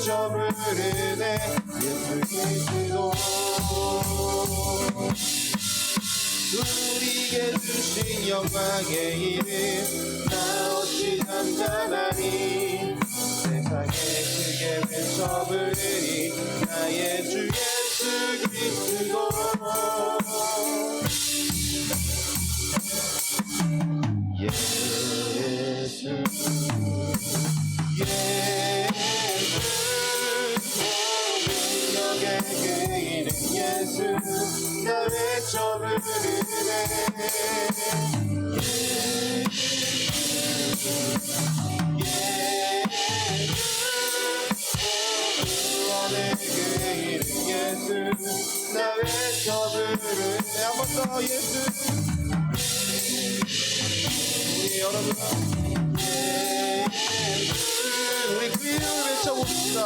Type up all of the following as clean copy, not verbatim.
외쳐 부르네 예수 그리스도. 우리에게 주신 영광의 이름 나 어찌 잠잠하니 세상에 크게 외쳐 부르니 나의 주 예수 그리스도. 예수 예수 능력의 그 이름 예수 나 외쳐 부르네 구원의 그 이름 예수 나 외쳐 부르네. 한 번 더 예수. 우리 여러분 우리 그 이름을 외쳐봅시다.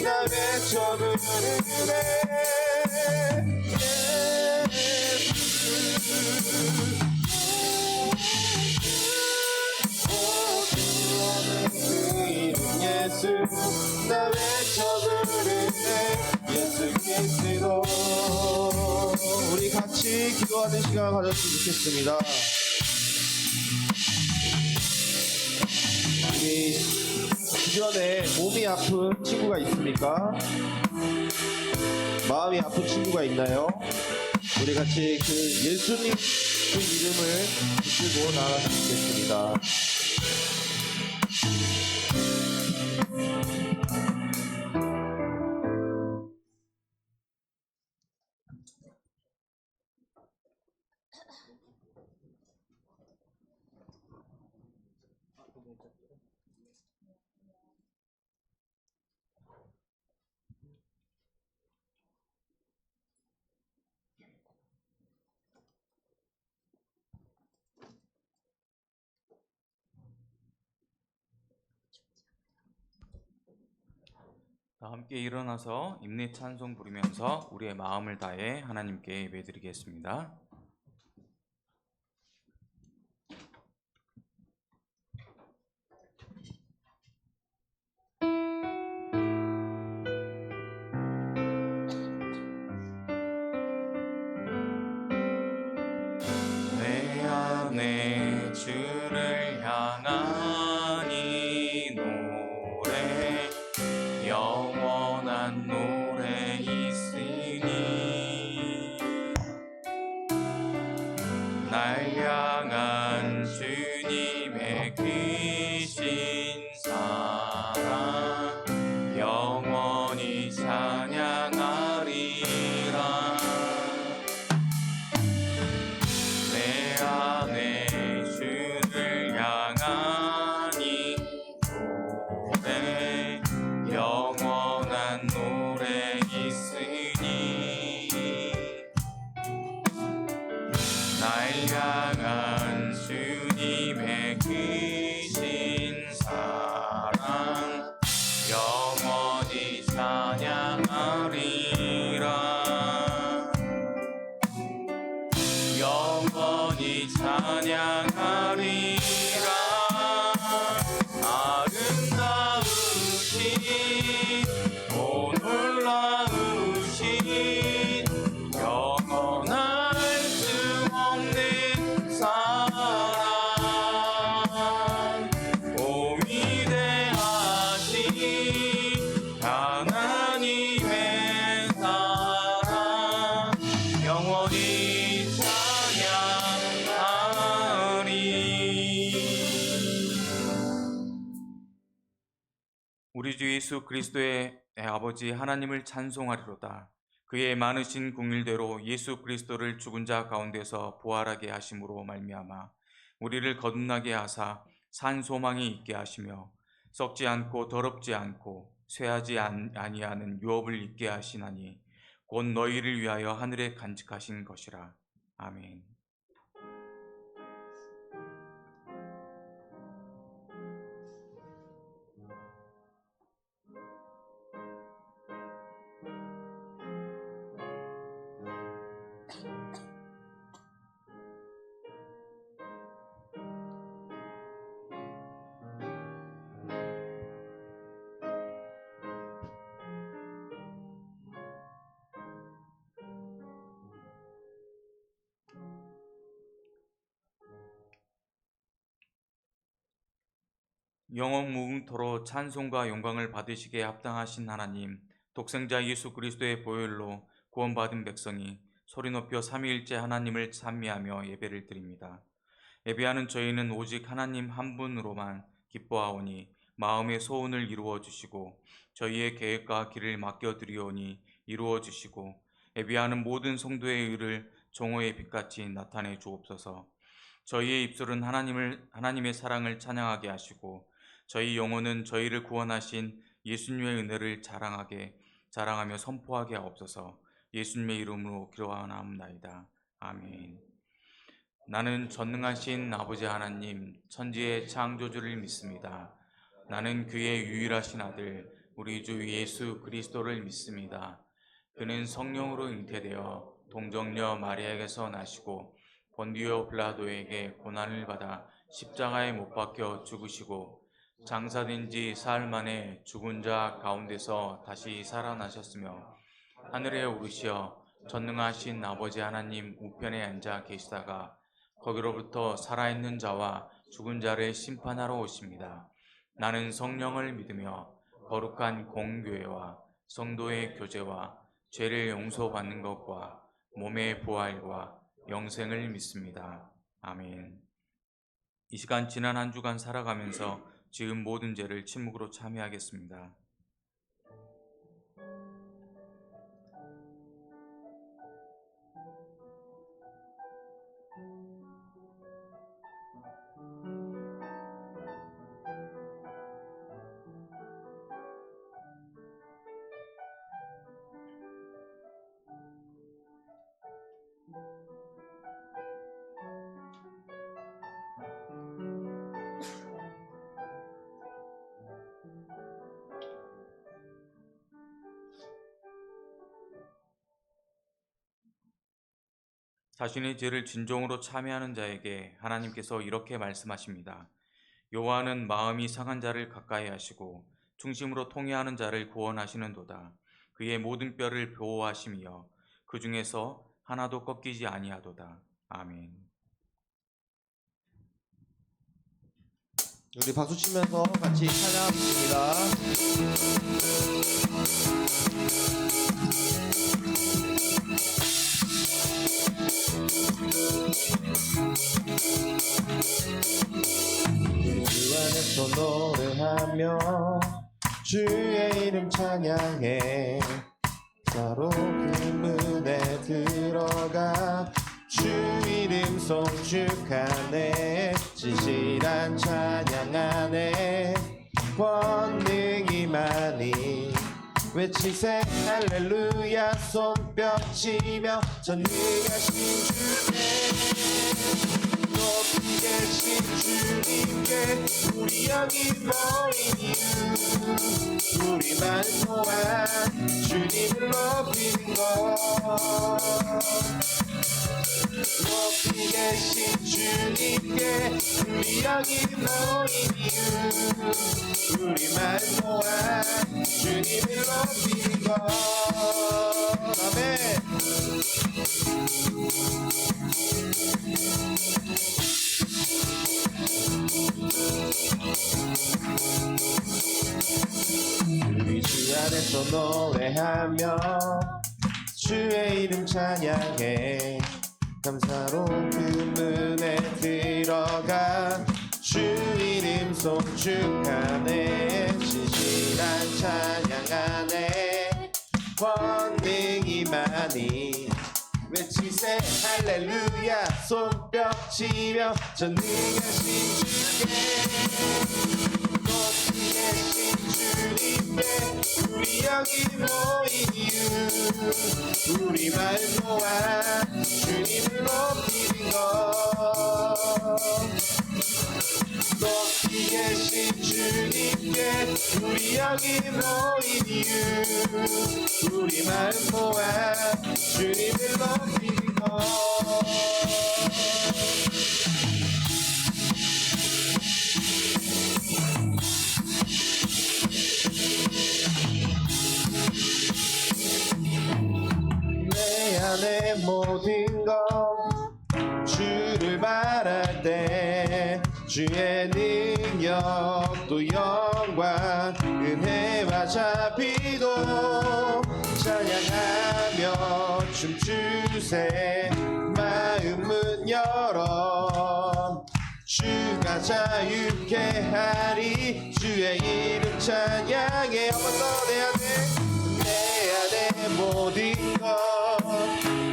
나 외쳐 부르네 예수 나 외쳐 부르네 예수 그리스도. 우리 같이 기도하는 시간을 가졌으면 좋겠습니다. 우리 주변에 몸이 아픈 친구가 있습니까? 마음이 아픈 친구가 있나요? 우리 같이 그 예수님 그 이름을 붙들고 나아갔으면 좋겠습니다. 다 함께 일어나서 임내 찬송 부르면서 우리의 마음을 다해 하나님께 예배드리겠습니다. 내 안에 주를 향한 이 노래 영원한 노래 있으니 날 향한 주님의 크신 사랑 영원히 찬양하리라. 내 안에 주를 향한 이 노래 영원한 노래 있으니 날 향한 주님의 크신 사랑 영원히 찬양하리라. 영원히 찬양하리라. 아름다우신 오 놀라우신 영원할 수 없는 사랑 오 위대하신 하나님의 사랑 영원히 우리 주 예수 그리스도의 아버지 하나님을 찬송하리로다. 그의 많으신 긍휼대로 예수 그리스도를 죽은 자 가운데서 부활하게 하심으로 말미암아 우리를 거듭나게 하사 산 소망이 있게 하시며 썩지 않고 더럽지 않고 쇠하지 아니하는 유업을 있게 하시나니 곧 너희를 위하여 하늘에 간직하신 것이라. 아멘. 영원 무궁토로 찬송과 영광을 받으시기에 합당하신 하나님, 독생자 예수 그리스도의 보혈로 구원받은 백성이 소리 높여 삼위일체 하나님을 찬미하며 예배를 드립니다. 예배하는 저희는 오직 하나님 한 분으로만 기뻐하오니 마음의 소원을 이루어 주시고 저희의 계획과 길을 맡겨 드리오니 이루어 주시고 예배하는 모든 성도의 의를 정오의 빛같이 나타내 주옵소서. 저희의 입술은 하나님의 사랑을 찬양하게 하시고 저희 영혼은 저희를 구원하신 예수님의 은혜를 자랑하며 선포하게 하옵소서. 예수님의 이름으로 기도하옵나이다. 아멘. 나는 전능하신 아버지 하나님, 천지의 창조주를 믿습니다. 나는 그의 유일하신 아들, 우리 주 예수 그리스도를 믿습니다. 그는 성령으로 잉태되어 동정녀 마리아에게서 나시고 본디오 빌라도에게 고난을 받아 십자가에 못 박혀 죽으시고 장사된 지 사흘 만에 죽은 자 가운데서 다시 살아나셨으며 하늘에 오르시어 전능하신 아버지 하나님 우편에 앉아 계시다가 거기로부터 살아있는 자와 죽은 자를 심판하러 오십니다. 나는 성령을 믿으며 거룩한 공교회와 성도의 교제와 죄를 용서받는 것과 몸의 부활과 영생을 믿습니다. 아멘. 이 시간 지난 한 주간 살아가면서 지은 모든 죄를 침묵으로 참회하겠습니다. 자신의 죄를 진정으로 참회하는 자에게 하나님께서 이렇게 말씀하십니다. 여호와는 마음이 상한 자를 가까이 하시고 중심으로 통회하는 자를 구원하시는도다. 그의 모든 뼈를 보호하시며 그 중에서 하나도 꺾이지 아니하도다. 아멘. 우리 박수 치면서 같이 찬양하겠습니다. 주 안에서 노래하며 주의 이름 찬양해 바로 그 문에 들어가 주 이름 송축하네 진실한 찬양 안에 권능이 많이 외치세 할렐루야 손뼉치며 전능하신 주께 높이 계신 주님께 우리 여기 모인 이유 우리만 모아 주님을 높이는 것 높이 계신 주님께 우리 여기 모인 이유 우리만 모아 주님을 높이는 것 아멘. 우리 주 안에서 노래하며 주의 이름 찬양해 감사로 그 문에 들어가 주 이름 송축하네 진실한 찬양 안에 권능이 많이 외치세 할렐루야 손뼉치며 전능하신 주께 높이 계신 주님께 우리 여기 모인 이유 우리만 모아 주님을 높이는 것 높이 계신 주님께 우리 여기 모인 이유 우리만 모아 주님을 높이는 것 내 안의 모든 것 주를 바랄 때 주의 능력 또 영광 은혜와 자비도 찬양하며 춤추세 마음은 열어 주가 자유케 하리 주의 이름 찬양해 한 번 더 내 안에 모든 것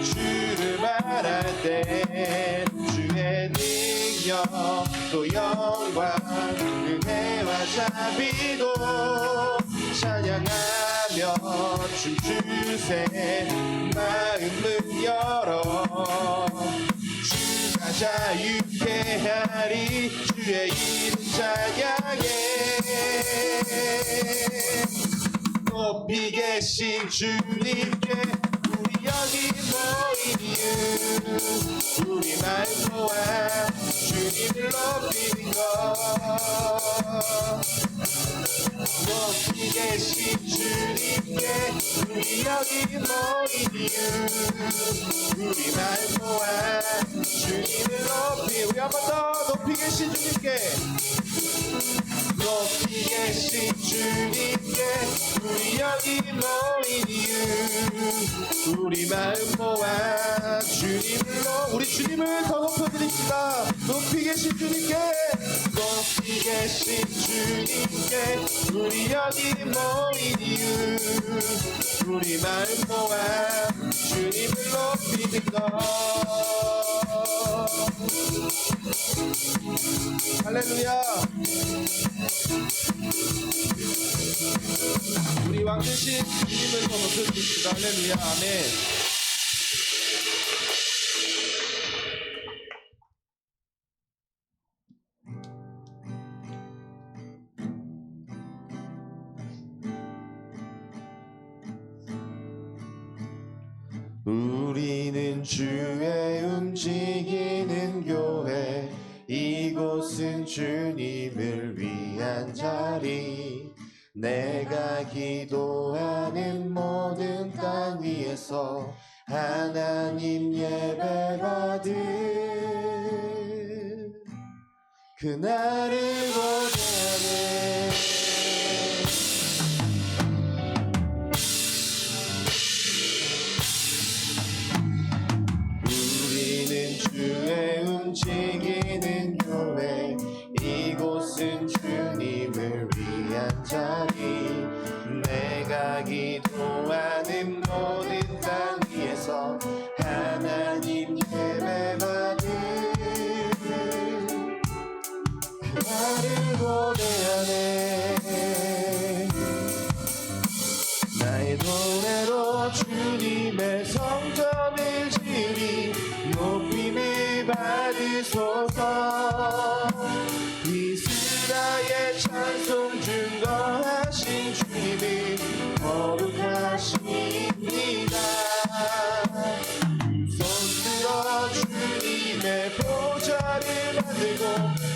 주를 말할 때 주의 능력 또 영광 은혜와 자비도 찬양하며 춤추세 마음은 열어 주가 자유케 하리 주의 이름 찬양해 높이 계신 주님께 우리 여기 모인 이유 우리 말 모아 주님을 높이는 것 높이 계신 주님께 우리 여기 모인 이유 우리 말 모아 주님을 높이 우리 한 번 더 높이 계신 주님께 높이 계신 주님께 우리 여기 모인 이유 우리 마음 모아 주님을 우리 주님을 더 높여드립시다. 높이 계신 주님께 높이 계신 주님께 우리 여기 모인 이유 우리 마음 모아 주님을 높이는 것 할렐루야. 우리 왕 대신 주님을 더 높여드립시다. 할렐루야. 아멘. 우리는 주의 움직이는 교회 이곳은 주님을 위한 자리 내가 기도하는 모든 땅 위에서 하나님 예배받을 그날을 고대하네 우리는 주의 움직이는 교회 이곳은 주님을 위한 자리 내가 기도하는 모든 땅 위에서 하나님 예배받을 그날을 고대하네 나의 노래로 주님의 성전을 지으리 높임을 받으소서 이스라엘 찬송 증거하신 주님이 거룩하십니다 손들어 주님의 보좌를 만들고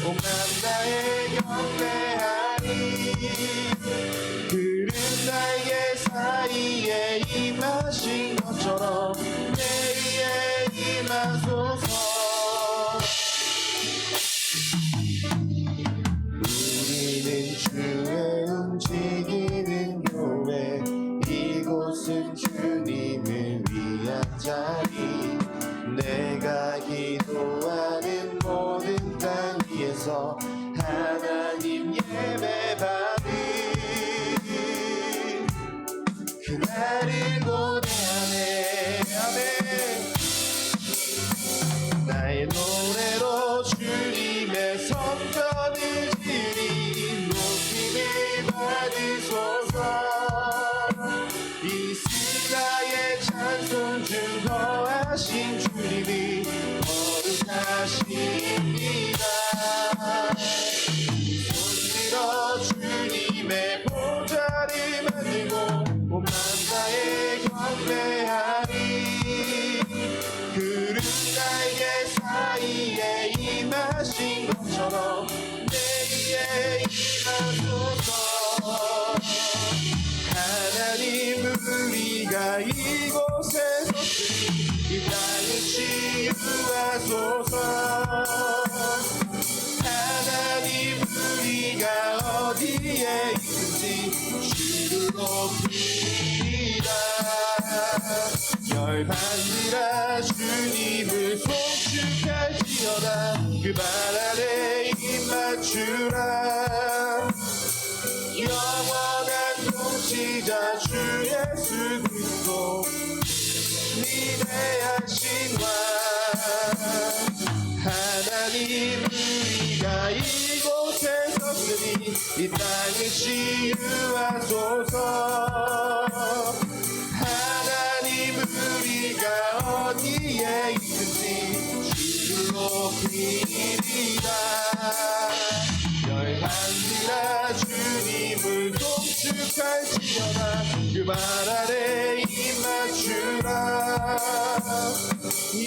온 만나에 경배하리 그는 나의 사이에 임하신 것처럼 내 위에 임하소서 우리는 주의 움직이는 교회 이곳은 주님을 위한 자리 내가 기도하는 모든 땅 위에서 하나님 예배받을 그날을 고대하네 아멘 나의 노래로 주님의 성전을 지으리 높임을 받으소서 이스라엘 찬송 증거하신 주님이 거룩하십니다 손들어 주님의 보좌를 만들고 온 만사에 경배하리 그는 나의 사이에 임하신 것처럼 내 위에 임하소서 하나님 우리가 이곳에 섰으니 이 땅을 치유하소서 하나님 높이리라. 열반지라 주님을 송축할지어다. 그 발 아래 입 맞추라. 영원한 통치자 주 예수 그리스도 위대하신 왕 하나님, 우리가 이곳에 섰으니 이 땅을 치유하소서. 하나님, 우리가 어디에 있든지 주를 높이리라. 열반지라 주님을 송축할지어다. 그 발 아래 입 맞추라.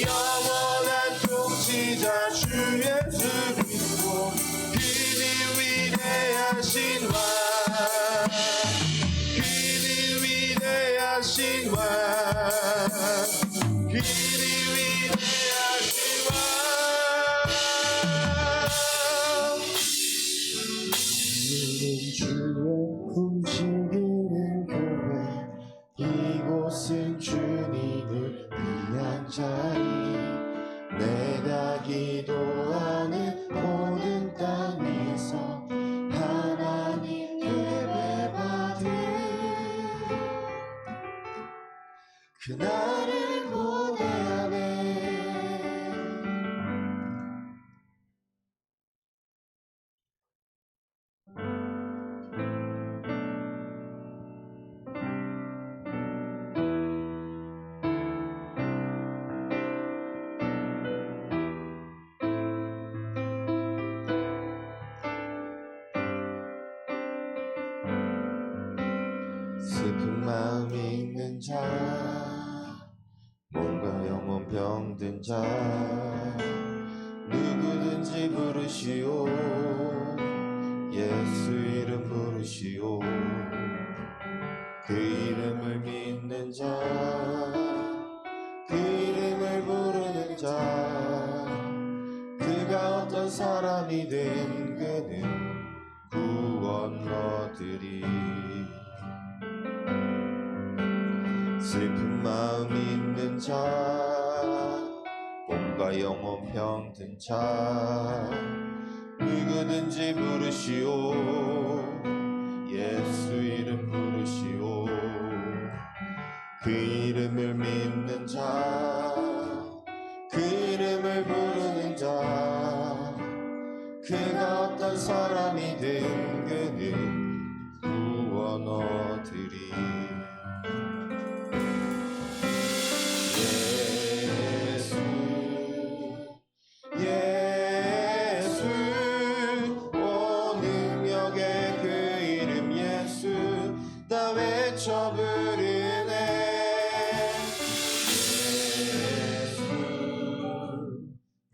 영원한 통치자 주 예수 그리스도 그는 위대하신 왕, 그는 위대하신 왕, 그는 위대하신 왕. 주의 움직이는 교회, 이곳은 주님을 위한 자리. 내가 기도하는 모든 땅 위에서 하나님 예배받을 그날을 고대하네. 슬픈 마음이 있는 자, 몸과 영혼 병든 자, 누구든지 부르시오. 예수 이름 부르시오. 그 이름을 믿는 자, 그 이름을 부르는 자, 그가 어떤 사람이든 그는 구원 얻으리. 슬픈 마음 있는 자, 몸과 영혼 병든 자, 누구든지 부르시오. 예수 이름 부르시오. 그 이름을 믿는 자, 그 이름을 부르는 자, 그가 어떤 사람이든 그는 구원 얻으리. 외쳐 부르네. 예수,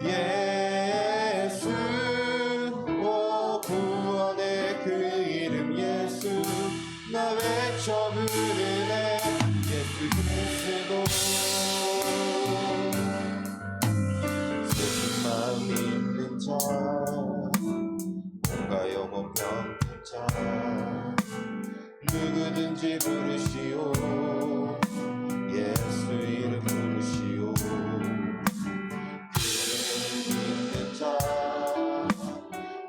예수, 오 구원의 그 이름 예수, 나 외쳐 부르네. 예수 그리스도. 슬픈 마음 있는 자, 몸과 영혼 병든 자, 누구든지 부르시오. 예수 이름 부르시오. 그 이름을 믿는 자,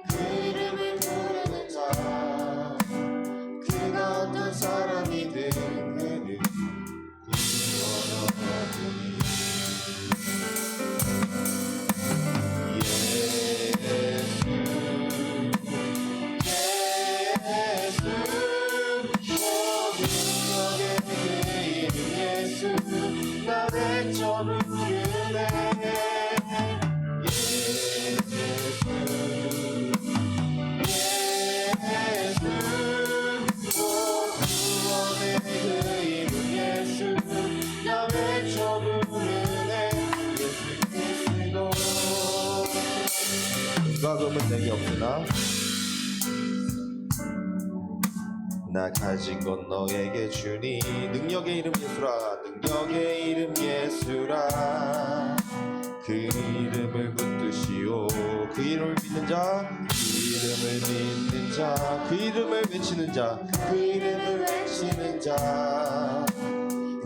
그 이름을 부르는 자, 그가 어떤 사람이든 그는 구원 얻으리. 나 외쳐 부르네. 예수, 예수, 오 구원의 그 이름 예수, 나 외쳐 부르네. 예수 그리스도. 은과 금은 내게 없으나 나 가진 건 너에게 주니. 능력의 이름 예수라, 능력의 이름 예수라. 그 이름을 붙드시오. 그 그 이름을 믿는 자, 그 이름을 믿는 자, 그 이름을 외치는 자, 그 이름을 외치는 자.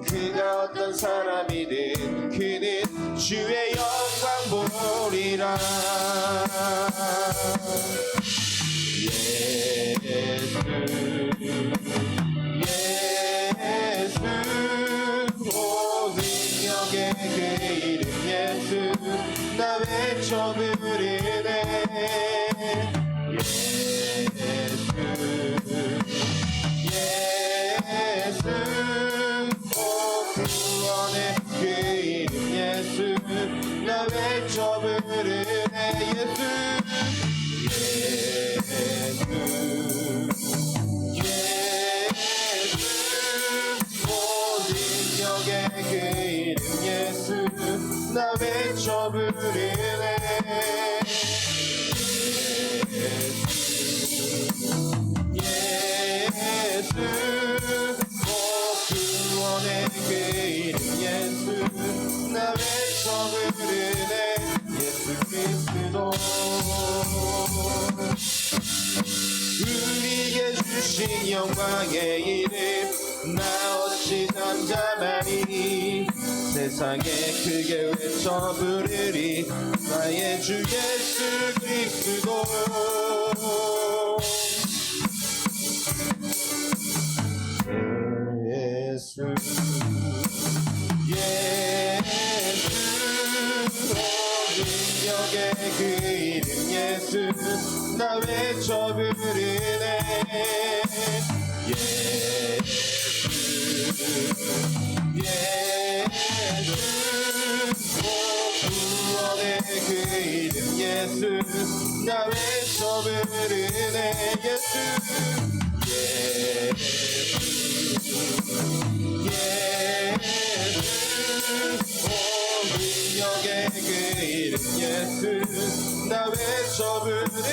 그가 어떤 사람이든 그는 주의 영광 보리라. 예수 예수 모든 영의 그 이름 예수 나 외쳐 부르네. 예수 예수 구원의 그 이름 예수 나 외쳐 부르네. 예수 모든 영의 그 이름 예수 나 외쳐 부르네. 예수 구원의 그 이름 예수 나 외쳐 부르네. 예수 그리스도 우리에게 주신 영광의 이름 나 어찌 잠잠하리. 세상에 크게 외쳐 부르리 나의 주 예수 그리스도. 예수 예수 모든 영의 그 이름 예수 나 외쳐 부르네. 예수 예수 구원의 그 이름 예수 나 외쳐 부르네. 예수 예수 모든 영의 그 이름 예수 나 외쳐 부르네.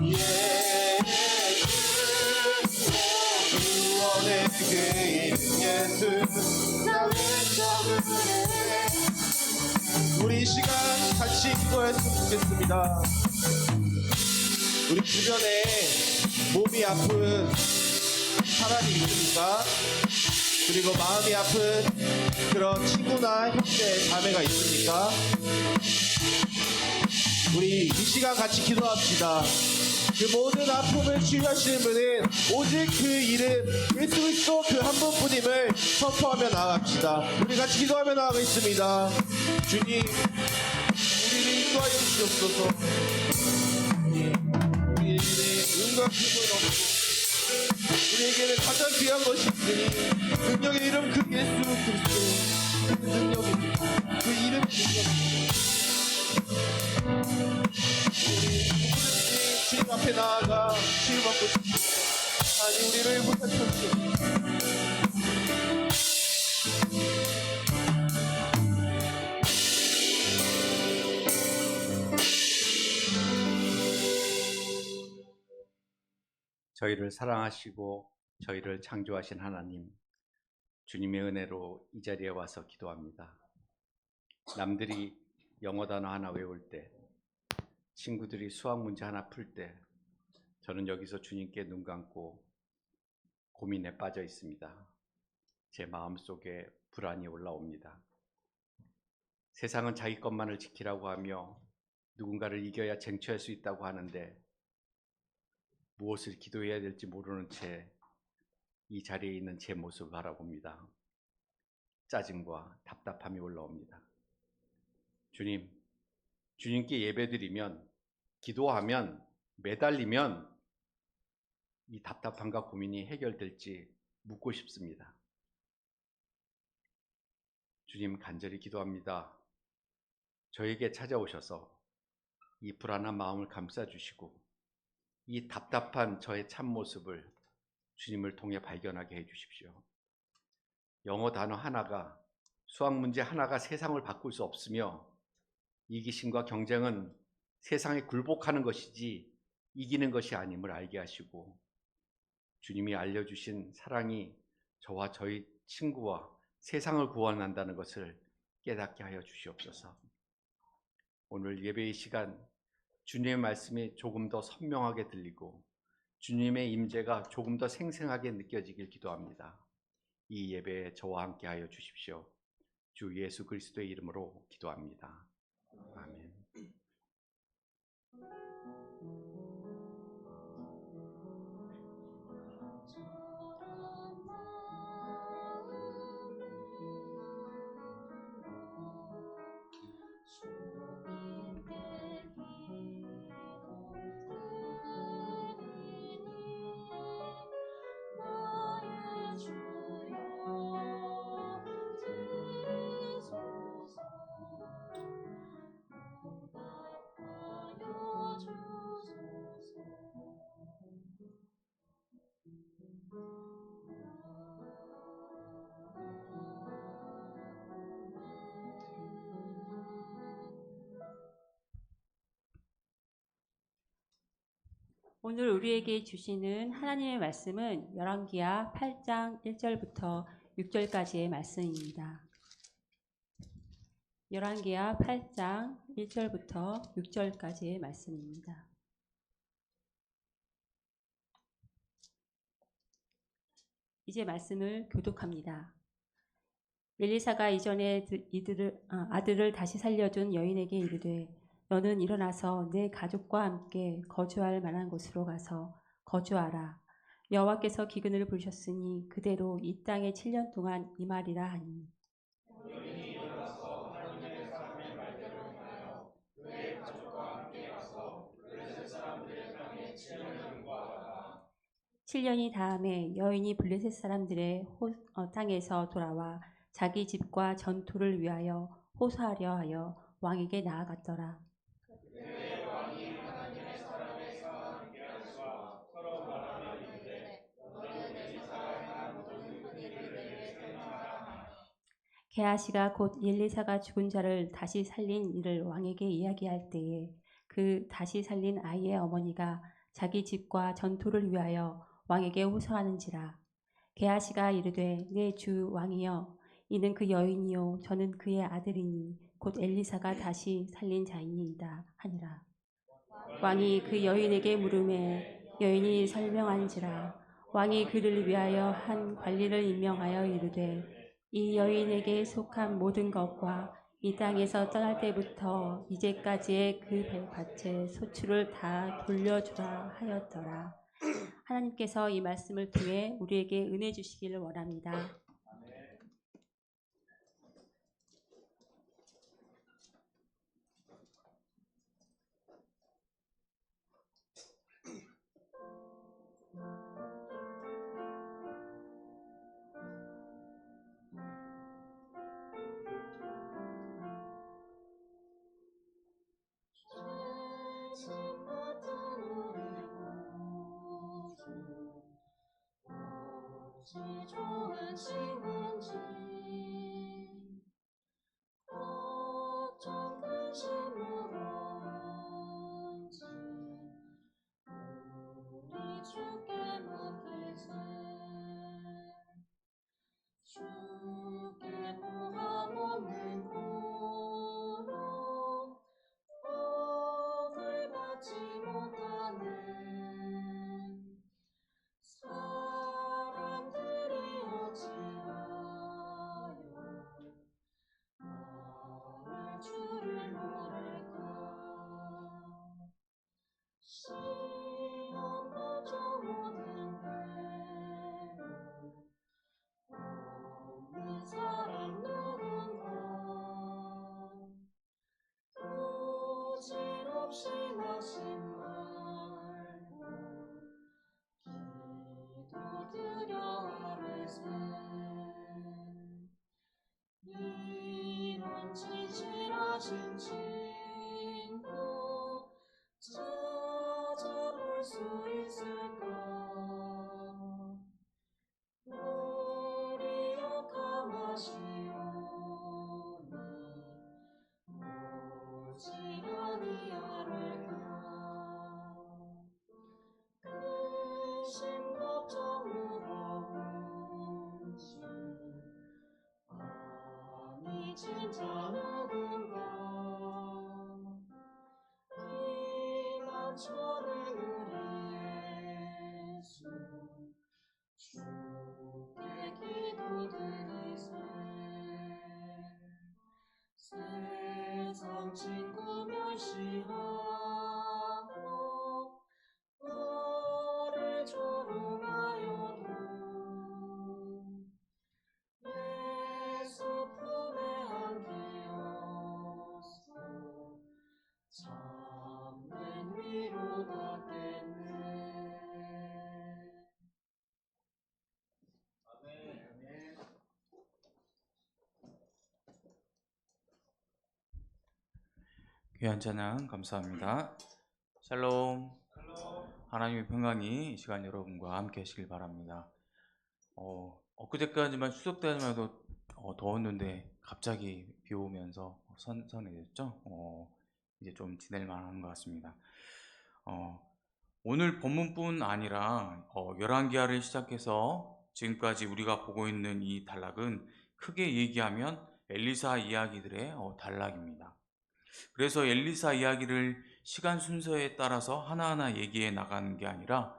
예수 구원의 그 이름 예수 나 외쳐 부르네. 우리 이 시간 같이 기도했으면 좋겠습니다. 우리 주변에 몸이 아픈 사람이 있습니까? 그리고 마음이 아픈 그런 친구나 형제, 자매가 있습니까? 우리 이 시간 같이 기도합시다. 그 모든 아픔을 치유하시는 분은 오직 그 이름 예수 그리스도 그 한 분뿐임을 선포하며 나아갑시다. 우리 같이 기도하며 나아가겠습니다. 주님, 우리를 인도하여 주시옵소서. 우리에게는 은과 힘을 얻고 우리에게는 가장 귀한 것이 있으니 능력의 이름 그 예수 그리스도. 그 능력입니다. 그 이름이 능력입니다. 우리 주님 앞에 나아가 치유받고 싶습니다. 아니 우리를 부탁드립니다. 저희를 사랑하시고 저희를 창조하신 하나님, 주님의 은혜로 이 자리에 와서 기도합니다. 남들이 영어 단어 하나 외울 때, 친구들이 수학 문제 하나 풀 때, 저는 여기서 주님께 눈 감고 고민에 빠져 있습니다. 제 마음속에 불안이 올라옵니다. 세상은 자기 것만을 지키라고 하며 누군가를 이겨야 쟁취할 수 있다고 하는데 무엇을 기도해야 될지 모르는 채 이 자리에 있는 제 모습을 바라봅니다. 짜증과 답답함이 올라옵니다. 주님, 주님께 예배드리면, 기도하면, 매달리면 이 답답함과 고민이 해결될지 묻고 싶습니다. 주님, 간절히 기도합니다. 저에게 찾아오셔서 이 불안한 마음을 감싸주시고 이 답답한 저의 참모습을 주님을 통해 발견하게 해주십시오. 영어 단어 하나가, 수학 문제 하나가 세상을 바꿀 수 없으며 이기심과 경쟁은 세상에 굴복하는 것이지 이기는 것이 아님을 알게 하시고 주님이 알려주신 사랑이 저와 저희 친구와 세상을 구원한다는 것을 깨닫게 하여 주시옵소서. 오늘 예배의 시간 주님의 말씀이 조금 더 선명하게 들리고 주님의 임재가 조금 더 생생하게 느껴지길 기도합니다. 이 예배에 저와 함께 하여 주십시오. 주 예수 그리스도의 이름으로 기도합니다. 아멘. 오늘 우리에게 주시는 하나님의 말씀은 열왕기하 8장 1절부터 6절까지의 말씀입니다. 열왕기하 8장 1절부터 6절까지의 말씀입니다. 이제 말씀을 교독합니다. 엘리사가 이전에 아들을 다시 살려준 여인에게 이르되 너는 일어나서 내 가족과 함께 거주할 만한 곳으로 가서 거주하라. 여호와께서 기근을 부르셨으니 그대로 이 땅에 7년 동안 임하리라 하니. 여인이 일어나서 하나님의 사람의 말대로 행하여 그의 가족과 함께 가서 블레셋 사람들의 땅에 7년을 거하다가 7년이 다음에 여인이 블레셋 사람들의 땅에서 돌아와 자기 집과 전투를 위하여 호소하려 하여 왕에게 나아갔더라. 그때 왕이 하나님의 사람의 상황을 함께한 수와 서로 말하며 이르되 너는 엘리사가 행한 모든 그 일을 내게 설명하라 하니. 게하시가 곧 엘리사가 죽은 자를 다시 살린 일을 왕에게 이야기할 때에 그 다시 살린 아이의 어머니가 자기 집과 전투를 위하여 왕에게 호소하는지라. 게하시가 이르되 내 주 왕이여 이는 그 여인이요 저는 그의 아들이니 곧 엘리사가 다시 살린 자이니이다 하니라. 왕이 그 여인에게 물으매 여인이 설명한지라. 왕이 그를 위하여 한 관리를 임명하여 이르되 이 여인에게 속한 모든 것과 이 땅에서 떠날 때부터 이제까지의 그 밭의 소출을 다 돌려주라 하였더라. 하나님께서 이 말씀을 통해 우리에게 은혜 주시기를 원합니다. 좋은 친구인지 걱정 근심으로인지 우리 주께 묻을세. 주께 구함 없는 고로 복을 받지 못하는 사람들이 어찌하여 나를 주를 모를까. 시험 걱정 모든 괴로 없는 사람 누군가. 부질없이 나심 말고 기도드려 아뢰세. 이런 진실하신 친구 찾아볼 수 있을까. 우리 역함하시오니 오지 아니하를까. 근심 걱정으로 운지 아니 진짜 누군가 이 감춰낸 우리 예수 주께 기도드리세 세상 친구 멸시하고 너를 조롱하여도 예수 품에 안기어서 참된 위로가 됐네. 아멘. 귀한 찬양 감사합니다. 샬롬. 하나님의 평강이 이 시간 여러분과 함께 하시길 바랍니다. 엊그제까지만 추석 때까지만 해도 더웠는데 갑자기 비 오면서 선선해졌죠. 이제 좀 지낼 만한 것 같습니다. 오늘 본문뿐 아니라 열왕기하를 시작해서 지금까지 우리가 보고 있는 이 단락은 크게 얘기하면 엘리사 이야기들의 단락입니다. 그래서 엘리사 이야기를 시간 순서에 따라서 하나하나 얘기해 나가는 게 아니라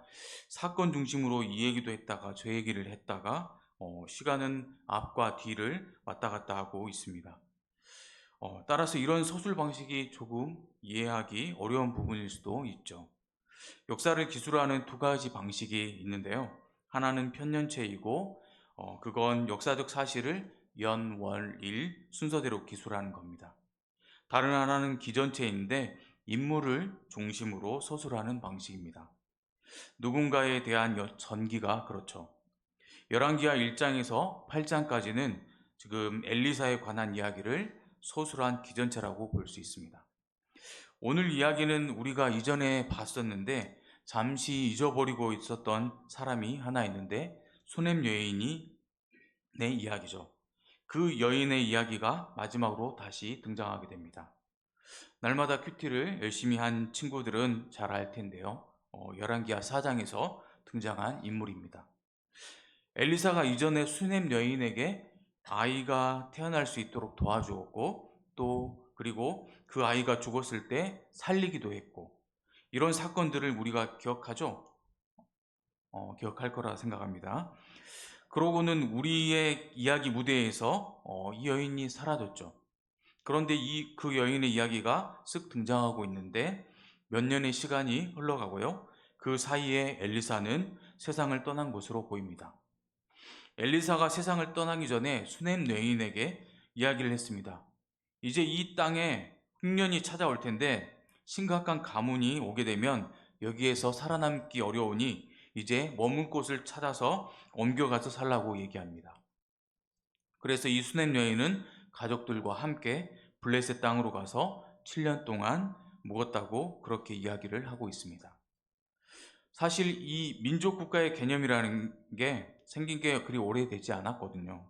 사건 중심으로 이 얘기도 했다가 저 얘기를 했다가 시간은 앞과 뒤를 왔다 갔다 하고 있습니다. 따라서 이런 서술 방식이 조금 이해하기 어려운 부분일 수도 있죠. 역사를 기술하는 두 가지 방식이 있는데요. 하나는 편년체이고 그건 역사적 사실을 연, 월, 일 순서대로 기술하는 겁니다. 다른 하나는 기전체인데 인물을 중심으로 서술하는 방식입니다. 누군가에 대한 전기가 그렇죠. 열왕기하 1장에서 8장까지는 지금 엘리사에 관한 이야기를 서술한 기전체라고 볼 수 있습니다. 오늘 이야기는 우리가 이전에 봤었는데 잠시 잊어버리고 있었던 사람이 하나 있는데 수넴 여인이 내 이야기죠. 그 여인의 이야기가 마지막으로 다시 등장하게 됩니다. 날마다 큐티를 열심히 한 친구들은 잘 알 텐데요. 열왕기하 4장에서 등장한 인물입니다. 엘리사가 이전에 수넴 여인에게 아이가 태어날 수 있도록 도와주었고 그리고 그 아이가 죽었을 때 살리기도 했고 이런 사건들을 우리가 기억하죠? 기억할 거라 생각합니다. 그러고는 우리의 이야기 무대에서 이 여인이 사라졌죠. 그런데 그 여인의 이야기가 쓱 등장하고 있는데 몇 년의 시간이 흘러가고요. 그 사이에 엘리사는 세상을 떠난 것으로 보입니다. 엘리사가 세상을 떠나기 전에 수넴 여인에게 이야기를 했습니다. 이제 이 땅에 흉년이 찾아올 텐데 심각한 가뭄이 오게 되면 여기에서 살아남기 어려우니 이제 머물 곳을 찾아서 옮겨가서 살라고 얘기합니다. 그래서 이 수넴 여인은 가족들과 함께 블레셋 땅으로 가서 7년 동안 묵었다고 그렇게 이야기를 하고 있습니다. 사실 이 민족 국가의 개념이라는 게 생긴 게 그리 오래되지 않았거든요.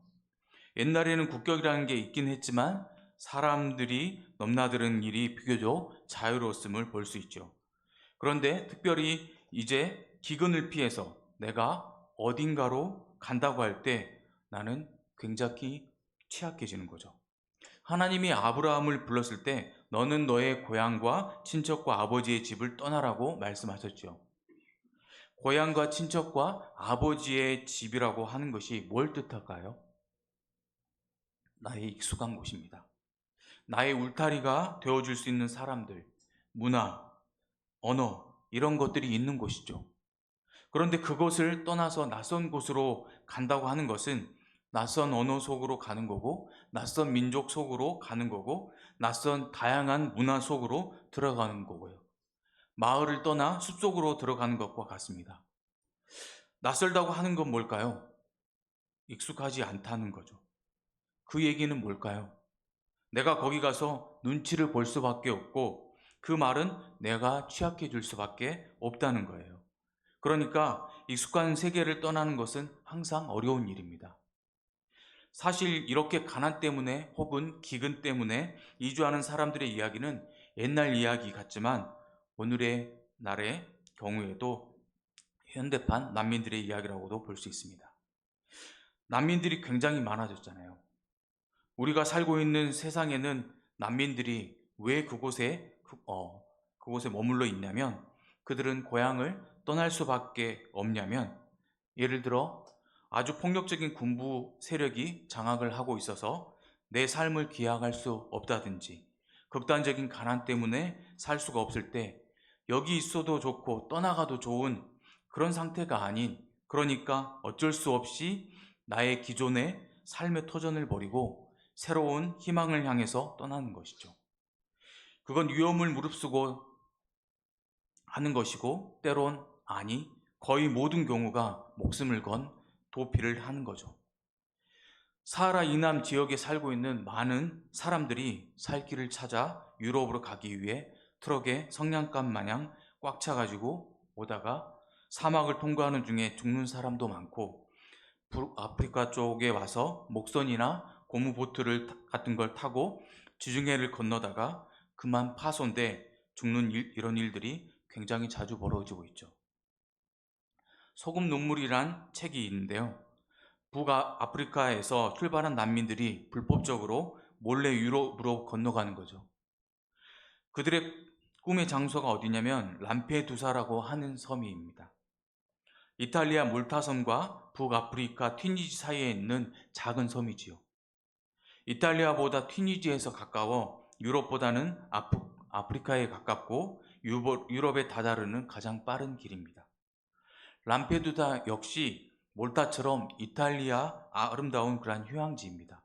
옛날에는 국격이라는 게 있긴 했지만 사람들이 넘나드는 일이 비교적 자유로웠음을 볼 수 있죠. 그런데 특별히 이제 기근을 피해서 내가 어딘가로 간다고 할 때 나는 굉장히 취약해지는 거죠. 하나님이 아브라함을 불렀을 때 너는 너의 고향과 친척과 아버지의 집을 떠나라고 말씀하셨죠. 고향과 친척과 아버지의 집이라고 하는 것이 뭘 뜻할까요? 나의 익숙한 곳입니다. 나의 울타리가 되어줄 수 있는 사람들, 문화, 언어 이런 것들이 있는 곳이죠. 그런데 그것을 떠나서 낯선 곳으로 간다고 하는 것은 낯선 언어 속으로 가는 거고 낯선 민족 속으로 가는 거고 낯선 다양한 문화 속으로 들어가는 거고요. 마을을 떠나 숲속으로 들어가는 것과 같습니다. 낯설다고 하는 건 뭘까요? 익숙하지 않다는 거죠. 그 얘기는 뭘까요? 내가 거기 가서 눈치를 볼 수밖에 없고 그 말은 내가 취약해질 수밖에 없다는 거예요. 그러니까 익숙한 세계를 떠나는 것은 항상 어려운 일입니다. 사실 이렇게 가난 때문에 혹은 기근 때문에 이주하는 사람들의 이야기는 옛날 이야기 같지만 오늘의 날의 경우에도 현대판 난민들의 이야기라고도 볼 수 있습니다. 난민들이 굉장히 많아졌잖아요. 우리가 살고 있는 세상에는 난민들이 왜 그곳에 머물러 있냐면, 그들은 고향을 떠날 수밖에 없냐면, 예를 들어 아주 폭력적인 군부 세력이 장악을 하고 있어서 내 삶을 기약할 수 없다든지, 극단적인 가난 때문에 살 수가 없을 때 여기 있어도 좋고 떠나가도 좋은 그런 상태가 아닌, 그러니까 어쩔 수 없이 나의 기존의 삶의 터전을 버리고 새로운 희망을 향해서 떠나는 것이죠. 그건 위험을 무릅쓰고 하는 것이고, 때론 거의 모든 경우가 목숨을 건 도피를 하는 거죠. 사하라 이남 지역에 살고 있는 많은 사람들이 살 길을 찾아 유럽으로 가기 위해 트럭에 성냥갑 마냥 꽉 차가지고 오다가 사막을 통과하는 중에 죽는 사람도 많고, 아프리카 쪽에 와서 목선이나 고무보트 같은 걸 타고 지중해를 건너다가 그만 파손돼 죽는 이런 일들이 굉장히 자주 벌어지고 있죠. 소금 눈물이란 책이 있는데요. 북아프리카에서 출발한 난민들이 불법적으로 몰래 유럽으로 건너가는 거죠. 그들의 꿈의 장소가 어디냐면 람페두사라고 하는 섬입니다. 이탈리아 몰타섬과 북아프리카 튀니지 사이에 있는 작은 섬이지요. 이탈리아보다 튀니지에서 가까워 유럽보다는 아프리카에 가깝고 유럽에 다다르는 가장 빠른 길입니다. 람페두사 역시 몰타처럼 이탈리아 아름다운 그런 휴양지입니다.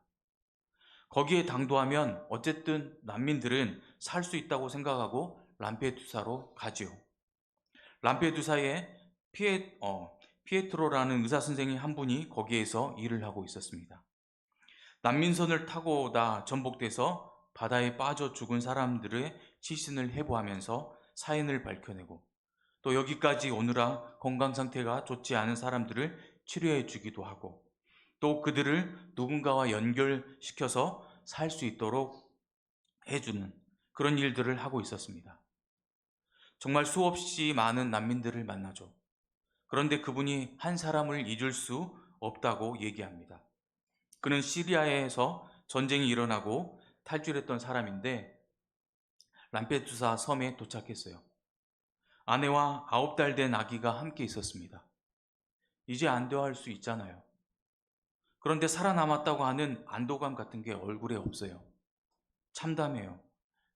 거기에 당도하면 어쨌든 난민들은 살 수 있다고 생각하고 람페두사로 가지요. 람페두사에 피에트로라는 의사 선생님 한 분이 거기에서 일을 하고 있었습니다. 난민선을 타고 오다 전복돼서 바다에 빠져 죽은 사람들의 시신을 해부하면서 사연을 밝혀내고, 또 여기까지 오느라 건강 상태가 좋지 않은 사람들을 치료해 주기도 하고, 또 그들을 누군가와 연결시켜서 살 수 있도록 해주는 그런 일들을 하고 있었습니다. 정말 수없이 많은 난민들을 만나죠. 그런데 그분이 한 사람을 잊을 수 없다고 얘기합니다. 그는 시리아에서 전쟁이 일어나고 탈출했던 사람인데 람페두사 섬에 도착했어요. 아내와 9달 된 아기가 함께 있었습니다. 이제 안도할 수 있잖아요. 그런데 살아남았다고 하는 안도감 같은 게 얼굴에 없어요. 참담해요.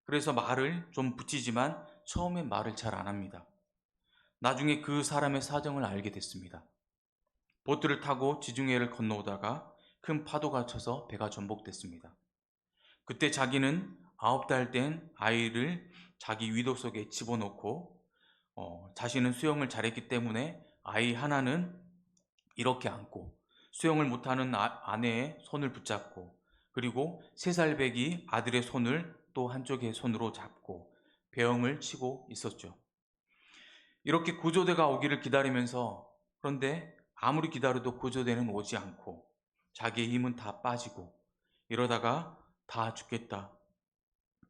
그래서 말을 좀 붙이지만 처음엔 말을 잘 안 합니다. 나중에 그 사람의 사정을 알게 됐습니다. 보트를 타고 지중해를 건너오다가 큰 파도가 쳐서 배가 전복됐습니다. 그때 자기는 9달 된 아이를 자기 위도 속에 집어넣고 자신은 수영을 잘했기 때문에 아이 하나는 이렇게 안고, 수영을 못하는 아내의 손을 붙잡고, 그리고 3살 배기 아들의 손을 또 한쪽의 손으로 잡고 배영을 치고 있었죠. 이렇게 구조대가 오기를 기다리면서, 그런데 아무리 기다려도 구조대는 오지 않고 자기의 힘은 다 빠지고 이러다가 다 죽겠다.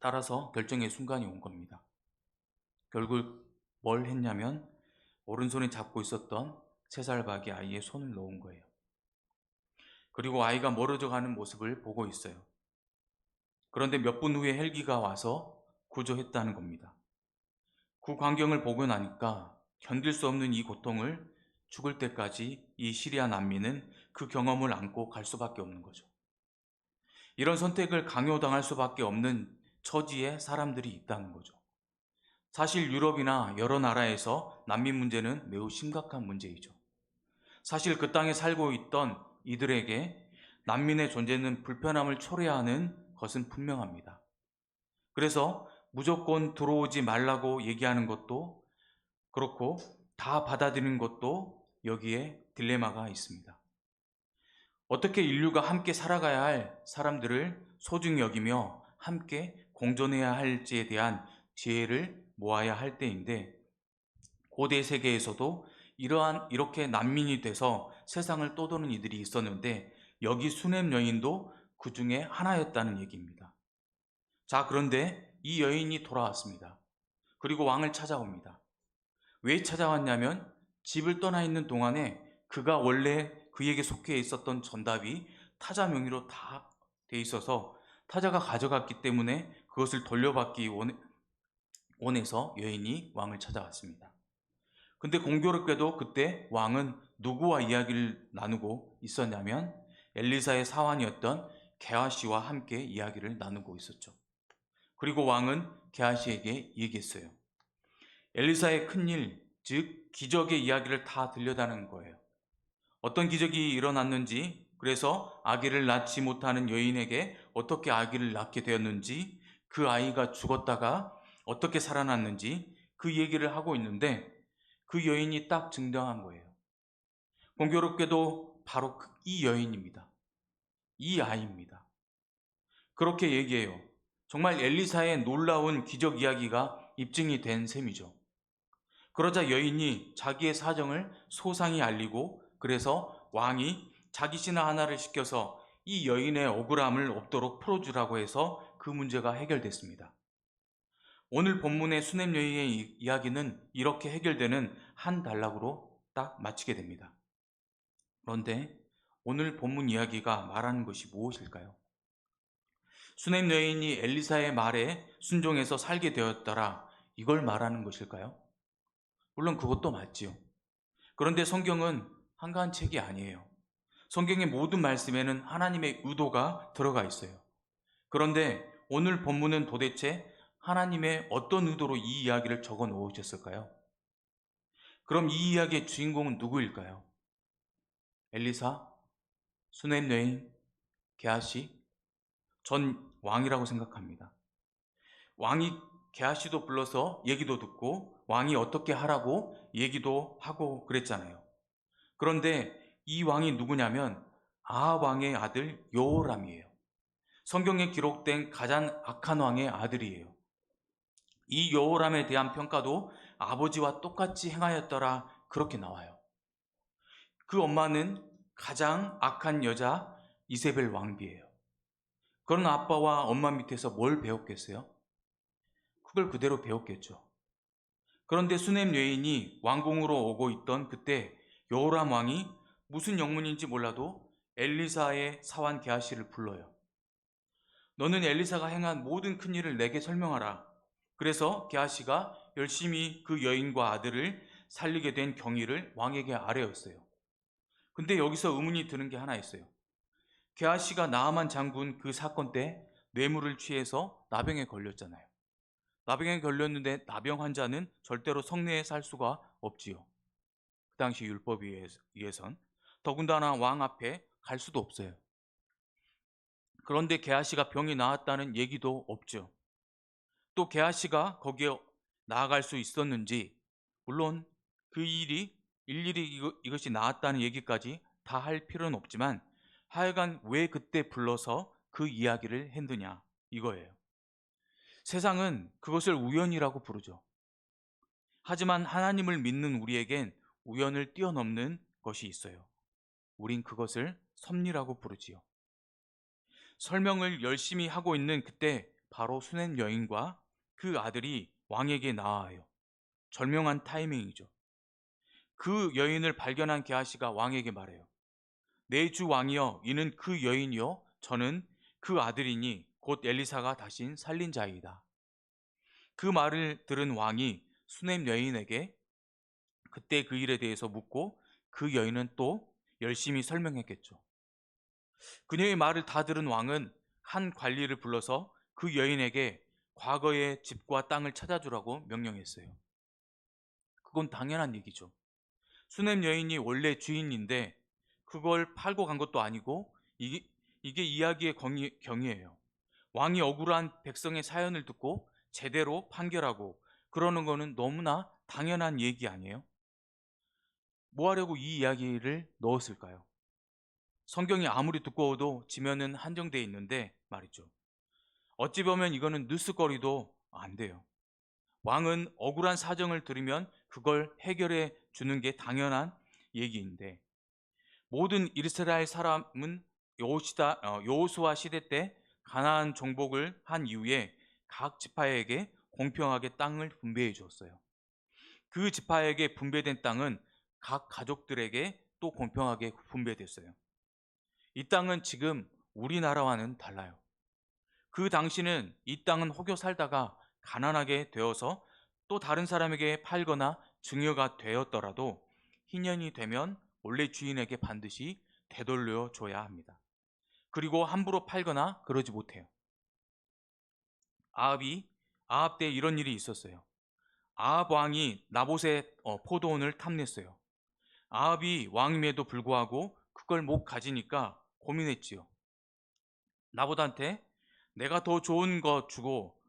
따라서 결정의 순간이 온 겁니다. 결국 뭘 했냐면 오른손에 잡고 있었던 3살 박이 아이의 손을 놓은 거예요. 그리고 아이가 멀어져 가는 모습을 보고 있어요. 그런데 몇 분 후에 헬기가 와서 구조했다는 겁니다. 그 광경을 보고 나니까 견딜 수 없는 이 고통을 죽을 때까지 이 시리아 난민은 그 경험을 안고 갈 수밖에 없는 거죠. 이런 선택을 강요당할 수밖에 없는 처지에 사람들이 있다는 거죠. 사실 유럽이나 여러 나라에서 난민 문제는 매우 심각한 문제이죠. 사실 그 땅에 살고 있던 이들에게 난민의 존재는 불편함을 초래하는 것은 분명합니다. 그래서 무조건 들어오지 말라고 얘기하는 것도 그렇고 다 받아들이는 것도 여기에 딜레마가 있습니다. 어떻게 인류가 함께 살아가야 할 사람들을 소중히 여기며 함께 공존해야 할지에 대한 지혜를 모아야 할 때인데, 고대 세계에서도 이렇게 난민이 돼서 세상을 떠도는 이들이 있었는데 여기 수넴 여인도 그 중에 하나였다는 얘기입니다. 자, 그런데 이 여인이 돌아왔습니다. 그리고 왕을 찾아옵니다. 왜 찾아왔냐면 집을 떠나 있는 동안에 그가 원래 그에게 속해 있었던 전답이 타자 명의로 다 돼 있어서 타자가 가져갔기 때문에 그것을 돌려받기 원해서 여인이 왕을 찾아왔습니다. 근데 공교롭게도 그때 왕은 누구와 이야기를 나누고 있었냐면 엘리사의 사환이었던 게하시와 함께 이야기를 나누고 있었죠. 그리고 왕은 게하시에게 얘기했어요. 엘리사의 큰일, 즉 기적의 이야기를 다 들려다는 거예요. 어떤 기적이 일어났는지, 그래서 아기를 낳지 못하는 여인에게 어떻게 아기를 낳게 되었는지, 그 아이가 죽었다가 어떻게 살아났는지 그 얘기를 하고 있는데 그 여인이 딱 증명한 거예요. 공교롭게도 바로 이 여인입니다. 이 아이입니다. 그렇게 얘기해요. 정말 엘리사의 놀라운 기적 이야기가 입증이 된 셈이죠. 그러자 여인이 자기의 사정을 소상히 알리고, 그래서 왕이 자기 신하 하나를 시켜서 이 여인의 억울함을 없도록 풀어주라고 해서 그 문제가 해결됐습니다. 오늘 본문의 수넴 여인의 이야기는 이렇게 해결되는 한 단락으로 딱 마치게 됩니다. 그런데 오늘 본문 이야기가 말하는 것이 무엇일까요? 수넴 여인이 엘리사의 말에 순종해서 살게 되었더라, 이걸 말하는 것일까요? 물론 그것도 맞지요. 그런데 성경은 한가한 책이 아니에요. 성경의 모든 말씀에는 하나님의 의도가 들어가 있어요. 그런데 오늘 본문은 도대체 하나님의 어떤 의도로 이 이야기를 적어 놓으셨을까요? 그럼 이 이야기의 주인공은 누구일까요? 엘리사, 수넴 여인, 게하시? 전 왕이라고 생각합니다. 왕이 게하시도 불러서 얘기도 듣고 왕이 어떻게 하라고 얘기도 하고 그랬잖아요. 그런데 이 왕이 누구냐면 아합 왕의 아들 여호람이에요. 성경에 기록된 가장 악한 왕의 아들이에요. 이 여호람에 대한 평가도 아버지와 똑같이 행하였더라, 그렇게 나와요. 그 엄마는 가장 악한 여자 이세벨 왕비예요. 그런 아빠와 엄마 밑에서 뭘 배웠겠어요? 그걸 그대로 배웠겠죠. 그런데 수넴 여인이 왕궁으로 오고 있던 그때 여호람 왕이 무슨 영문인지 몰라도 엘리사의 사환 게하시를 불러요. 너는 엘리사가 행한 모든 큰일을 내게 설명하라. 그래서 게하시가 열심히 그 여인과 아들을 살리게 된 경위를 왕에게 아뢰었어요. 근데 여기서 의문이 드는 게 하나 있어요. 게하시가 나아만 장군 그 사건 때 뇌물을 취해서 나병에 걸렸잖아요. 나병에 걸렸는데 나병 환자는 절대로 성내에 살 수가 없지요. 그 당시 율법에 의해선. 더군다나 왕 앞에 갈 수도 없어요. 그런데 게하시가 병이 나았다는 얘기도 없죠. 또 게하시가 거기에 나아갈 수 있었는지, 물론 그 일이 일일이 이것이 나았다는 얘기까지 다 할 필요는 없지만 하여간 왜 그때 불러서 그 이야기를 했느냐, 이거예요. 세상은 그것을 우연이라고 부르죠. 하지만 하나님을 믿는 우리에겐 우연을 뛰어넘는 것이 있어요. 우린 그것을 섭리라고 부르지요. 설명을 열심히 하고 있는 그때 바로 수넴 여인과 그 아들이 왕에게 나와요. 절명한 타이밍이죠. 그 여인을 발견한 게하시가 왕에게 말해요. 내 주 왕이여, 이는 그 여인이요, 저는 그 아들이니 곧 엘리사가 다신 살린 자이다. 그 말을 들은 왕이 수넴 여인에게 그때 그 일에 대해서 묻고 그 여인은 또 열심히 설명했겠죠. 그녀의 말을 다 들은 왕은 한 관리를 불러서 그 여인에게 과거의 집과 땅을 찾아주라고 명령했어요. 그건 당연한 얘기죠. 수넴 여인이 원래 주인인데 그걸 팔고 간 것도 아니고 이게 이야기의 경위예요. 왕이 억울한 백성의 사연을 듣고 제대로 판결하고 그러는 거는 너무나 당연한 얘기 아니에요? 뭐 하려고 이 이야기를 넣었을까요? 성경이 아무리 두꺼워도 지면은 한정되어 있는데 말이죠. 어찌 보면 이거는 뉴스거리도 안 돼요. 왕은 억울한 사정을 들으면 그걸 해결해 주는 게 당연한 얘기인데, 모든 이스라엘 사람은 여호수아 시대 때 가나안 정복을 한 이후에 각 지파에게 공평하게 땅을 분배해 주었어요. 그 지파에게 분배된 땅은 각 가족들에게 또 공평하게 분배됐어요. 이 땅은 지금 우리나라와는 달라요. 그 당시는 이 땅은 혹여 살다가 가난하게 되어서 또 다른 사람에게 팔거나 증여가 되었더라도 희년이 되면 원래 주인에게 반드시 되돌려 줘야 합니다. 그리고 함부로 팔거나 그러지 못해요. 아합 때 이런 일이 있었어요. 아합 왕이 나봇의 포도원을 탐냈어요. 아합이 왕임에도 불구하고 그걸 못 가지니까 고민했지요. 나봇한테 내가 더 좋은 거 주고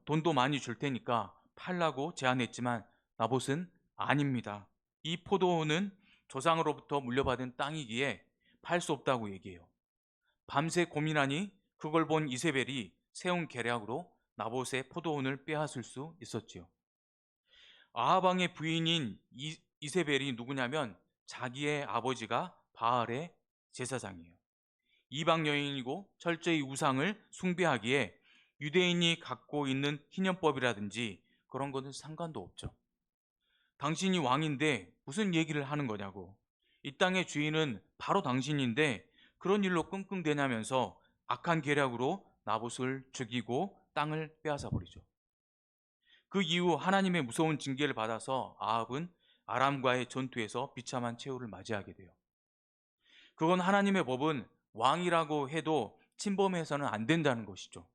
돈도 많이 줄 테니까 팔라고 제안했지만 나봇은 아닙니다. 이 포도원은 조상으로부터 물려받은 땅이기에 팔 수 없다고 얘기해요. 밤새 고민하니 그걸 본 이세벨이 세운 계략으로 나봇의 포도원을 빼앗을 수 있었지요. 아합 왕의 부인인 이세벨이 누구냐면 자기의 아버지가 바알의 제사장이에요. 이방 여인이고 철저히 우상을 숭배하기에 유대인이 갖고 있는 희년법이라든지 그런 것은 상관도 없죠. 당신이 왕인데 무슨 얘기를 하는 거냐고. 이 땅의 주인은 바로 당신인데 그런 일로 끙끙대냐면서 악한 계략으로 나봇을 죽이고 땅을 빼앗아 버리죠. 그 이후 하나님의 무서운 징계를 받아서 아합은 아람과의 전투에서 비참한 최후를 맞이하게 돼요. 그건 하나님의 법은 왕이라고 해도 침범해서는 안 된다는 것이죠.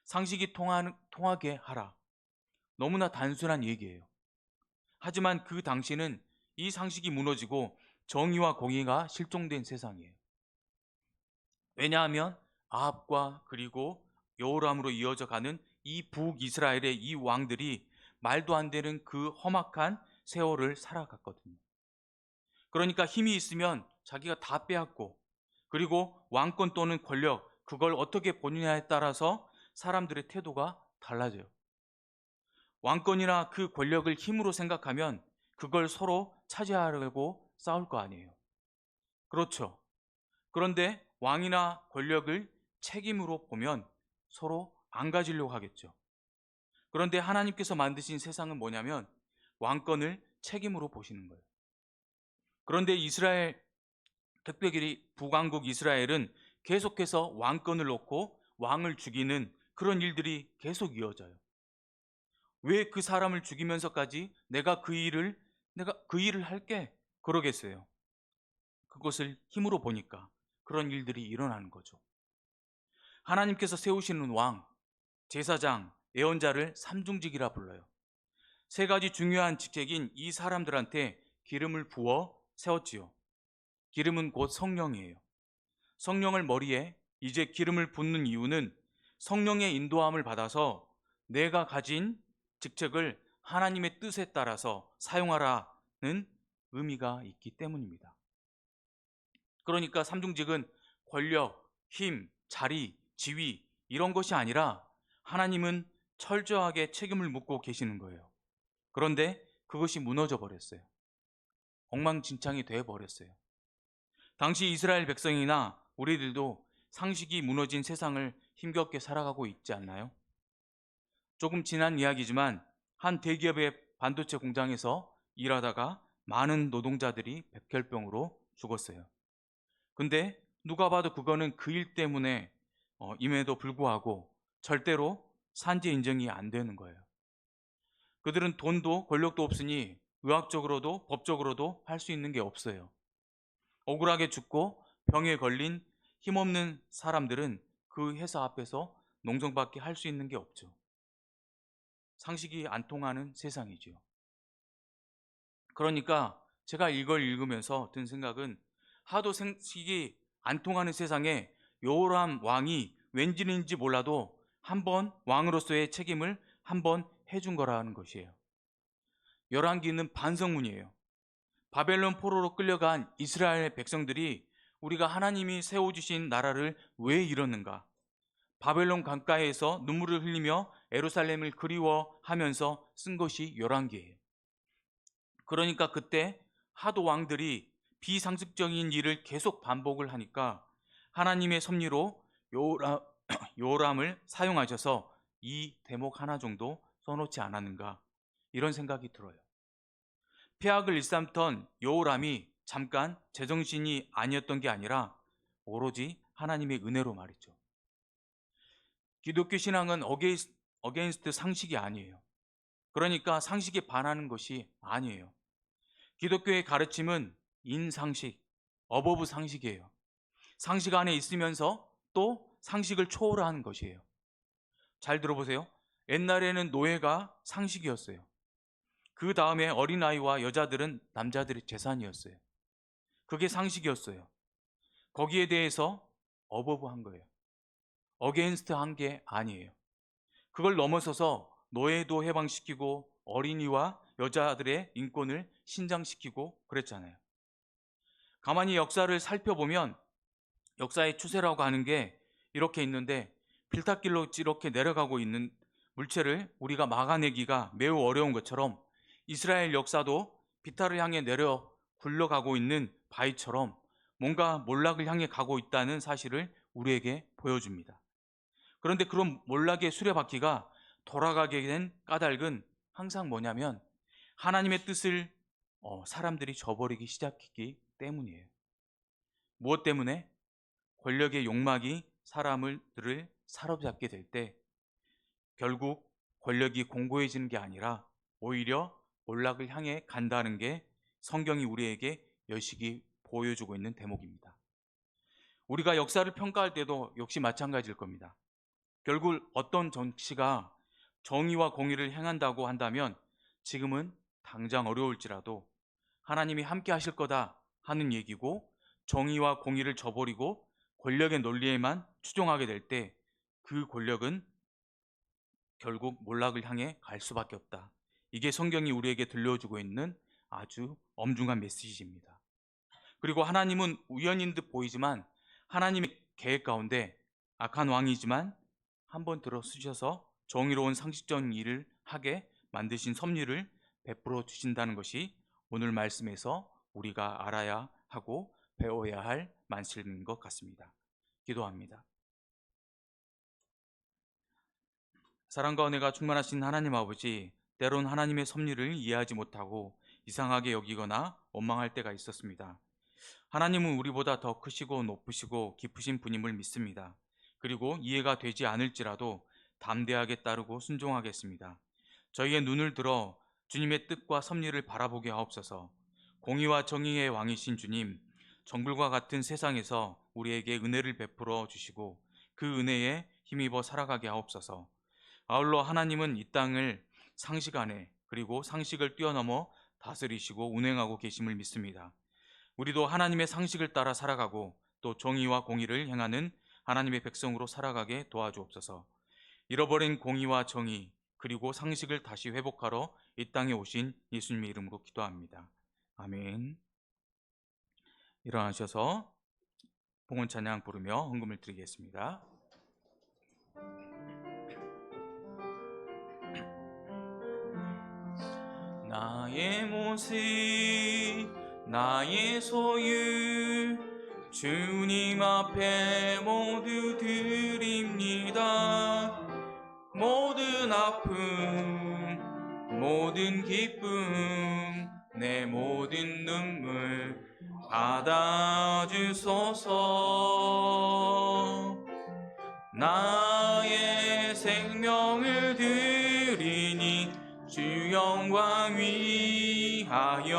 상식이 통하게 하라. 너무나 단순한 얘기예요. 하지만 그 당시는 이 상식이 무너지고 정의와 공의가 실종된 세상이에요. 왜냐하면 아합과 그리고 여호람으로 이어져 가는 이 북이스라엘의 이 왕들이 말도 안 되는 그 험악한 세월을 살아갔거든요. 그러니까 힘이 있으면 자기가 다 빼앗고 그리고 왕권 또는 권력 그걸 어떻게 보느냐에 따라서 사람들의 태도가 달라져요. 왕권이나 그 권력을 힘으로 생각하면 그걸 서로 차지하려고 싸울 거 아니에요. 그렇죠. 그런데 왕이나 권력을 책임으로 보면 서로 안 가지려고 하겠죠. 그런데 하나님께서 만드신 세상은 뭐냐면 왕권을 책임으로 보시는 거예요. 그런데 이스라엘, 특별히 북왕국 이스라엘은 계속해서 왕권을 놓고 왕을 죽이는 그런 일들이 계속 이어져요. 왜 그 사람을 죽이면서까지 내가 그 일을 할게 그러겠어요. 그것을 힘으로 보니까 그런 일들이 일어나는 거죠. 하나님께서 세우시는 왕, 제사장, 예언자를 삼중직이라 불러요. 세 가지 중요한 직책인 이 사람들한테 기름을 부어 세웠지요. 기름은 곧 성령이에요. 성령을 머리에 이제 기름을 붓는 이유는 성령의 인도함을 받아서 내가 가진 직책을 하나님의 뜻에 따라서 사용하라는 의미가 있기 때문입니다. 그러니까 삼중직은 권력, 힘, 자리, 지위 이런 것이 아니라 하나님은 철저하게 책임을 묻고 계시는 거예요. 그런데 그것이 무너져 버렸어요. 엉망진창이 돼 버렸어요. 당시 이스라엘 백성이나 우리들도 상식이 무너진 세상을 힘겹게 살아가고 있지 않나요? 조금 지난 이야기지만 한 대기업의 반도체 공장에서 일하다가 많은 노동자들이 백혈병으로 죽었어요. 근데 누가 봐도 그거는 그 일 때문에 임에도 불구하고 절대로 산재 인정이 안 되는 거예요. 그들은 돈도 권력도 없으니 의학적으로도 법적으로도 할 수 있는 게 없어요. 억울하게 죽고 병에 걸린 힘없는 사람들은 그 회사 앞에서 농성밖에 할 수 있는 게 없죠. 상식이 안 통하는 세상이지요. 그러니까 제가 이걸 읽으면서 든 생각은 하도 상식이 안 통하는 세상에 여호람 왕이 왠지는지 몰라도 한번 왕으로서의 책임을 한번 해준 거라는 것이에요. 열왕기는 반성문이에요. 바벨론 포로로 끌려간 이스라엘 백성들이 우리가 하나님이 세워주신 나라를 왜 잃었는가? 바벨론 강가에서 눈물을 흘리며 예루살렘을 그리워하면서 쓴 것이 열왕기예요. 그러니까 그때 하도 왕들이 비상식적인 일을 계속 반복을 하니까 하나님의 섭리로 요람을 사용하셔서 이 대목 하나 정도 써놓지 않았는가 이런 생각이 들어요. 폐악을 일삼던 여호람이 잠깐 제정신이 아니었던 게 아니라 오로지 하나님의 은혜로 말이죠. 기독교 신앙은 어게인스트 상식이 아니에요. 그러니까 상식에 반하는 것이 아니에요. 기독교의 가르침은 인상식, 어버브 상식이에요. 상식 안에 있으면서 또 상식을 초월하는 것이에요. 잘 들어보세요. 옛날에는 노예가 상식이었어요. 그 다음에 어린아이와 여자들은 남자들의 재산이었어요. 그게 상식이었어요. 거기에 대해서 어버브한 거예요. 어게인스트 한 게 아니에요. 그걸 넘어서서 노예도 해방시키고 어린이와 여자들의 인권을 신장시키고 그랬잖아요. 가만히 역사를 살펴보면 역사의 추세라고 하는 게 이렇게 있는데, 필탁길로 이렇게 내려가고 있는 물체를 우리가 막아내기가 매우 어려운 것처럼 이스라엘 역사도 비탈을 향해 내려 굴러가고 있는 바위처럼 뭔가 몰락을 향해 가고 있다는 사실을 우리에게 보여줍니다. 그런데 그런 몰락의 수레바퀴가 돌아가게 된 까닭은 항상 뭐냐면 하나님의 뜻을 사람들이 저버리기 시작했기 때문이에요. 무엇 때문에? 권력의 욕망이 사람들을 사로잡게 될 때 결국 권력이 공고해지는 게 아니라 오히려 몰락을 향해 간다는 게 성경이 우리에게 여실히 보여주고 있는 대목입니다. 우리가 역사를 평가할 때도 역시 마찬가지일 겁니다. 결국 어떤 정치가 정의와 공의를 행한다고 한다면 지금은 당장 어려울지라도 하나님이 함께 하실 거다 하는 얘기고, 정의와 공의를 저버리고 권력의 논리에만 추종하게 될 때 그 권력은 결국 몰락을 향해 갈 수밖에 없다. 이게 성경이 우리에게 들려주고 있는 아주 엄중한 메시지입니다. 그리고 하나님은 우연인 듯 보이지만 하나님의 계획 가운데 악한 왕이지만 한번 들어쓰셔서 정의로운 상식적인 일을 하게 만드신 섭리를 베풀어 주신다는 것이 오늘 말씀에서 우리가 알아야 하고 배워야 할 말씀인 것 같습니다. 기도합니다. 사랑과 은혜가 충만하신 하나님 아버지, 때론 하나님의 섭리를 이해하지 못하고 이상하게 여기거나 원망할 때가 있었습니다. 하나님은 우리보다 더 크시고 높으시고 깊으신 분임을 믿습니다. 그리고 이해가 되지 않을지라도 담대하게 따르고 순종하겠습니다. 저희의 눈을 들어 주님의 뜻과 섭리를 바라보게 하옵소서. 공의와 정의의 왕이신 주님, 정글과 같은 세상에서 우리에게 은혜를 베풀어 주시고 그 은혜에 힘입어 살아가게 하옵소서. 아울러 하나님은 이 땅을 상식 안에 그리고 상식을 뛰어넘어 다스리시고 운행하고 계심을 믿습니다. 우리도 하나님의 상식을 따라 살아가고 또 정의와 공의를 행하는 하나님의 백성으로 살아가게 도와주옵소서. 잃어버린 공의와 정의 그리고 상식을 다시 회복하러 이 땅에 오신 예수님의 이름으로 기도합니다. 아멘. 일어나셔서 봉헌 찬양 부르며 헌금을 드리겠습니다. 나의 모습, 나의 소유, 주님 앞에 모두 드립니다. 모든 아픔, 모든 기쁨, 내 모든 눈물 받아주소서. 나의 생명을 드리니 주 영광 위하여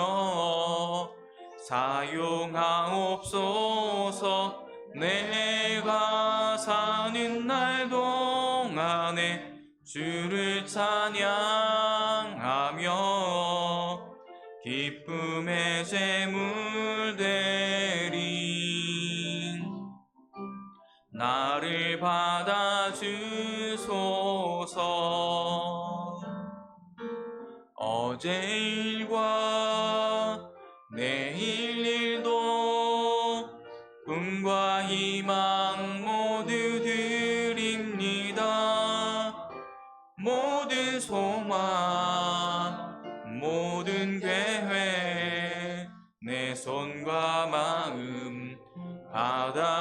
사용하옵소서. 내가 사는 날 동안에 주를 찬양하며 기쁨의 제물 드린 나를 받아주소서. 어제 일과 내일 일도 꿈과 희망 모두 드립니다. 모든 소망, 모든 계획, 내 손과 마음 받아주소서.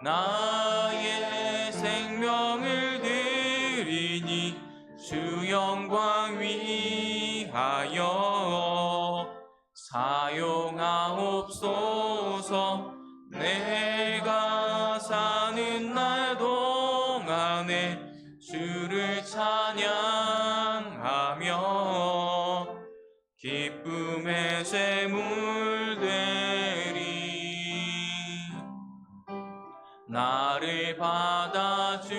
나의 생명을 드리니 주 영광 위하여 사용하옵소서. 나를 받아주소서.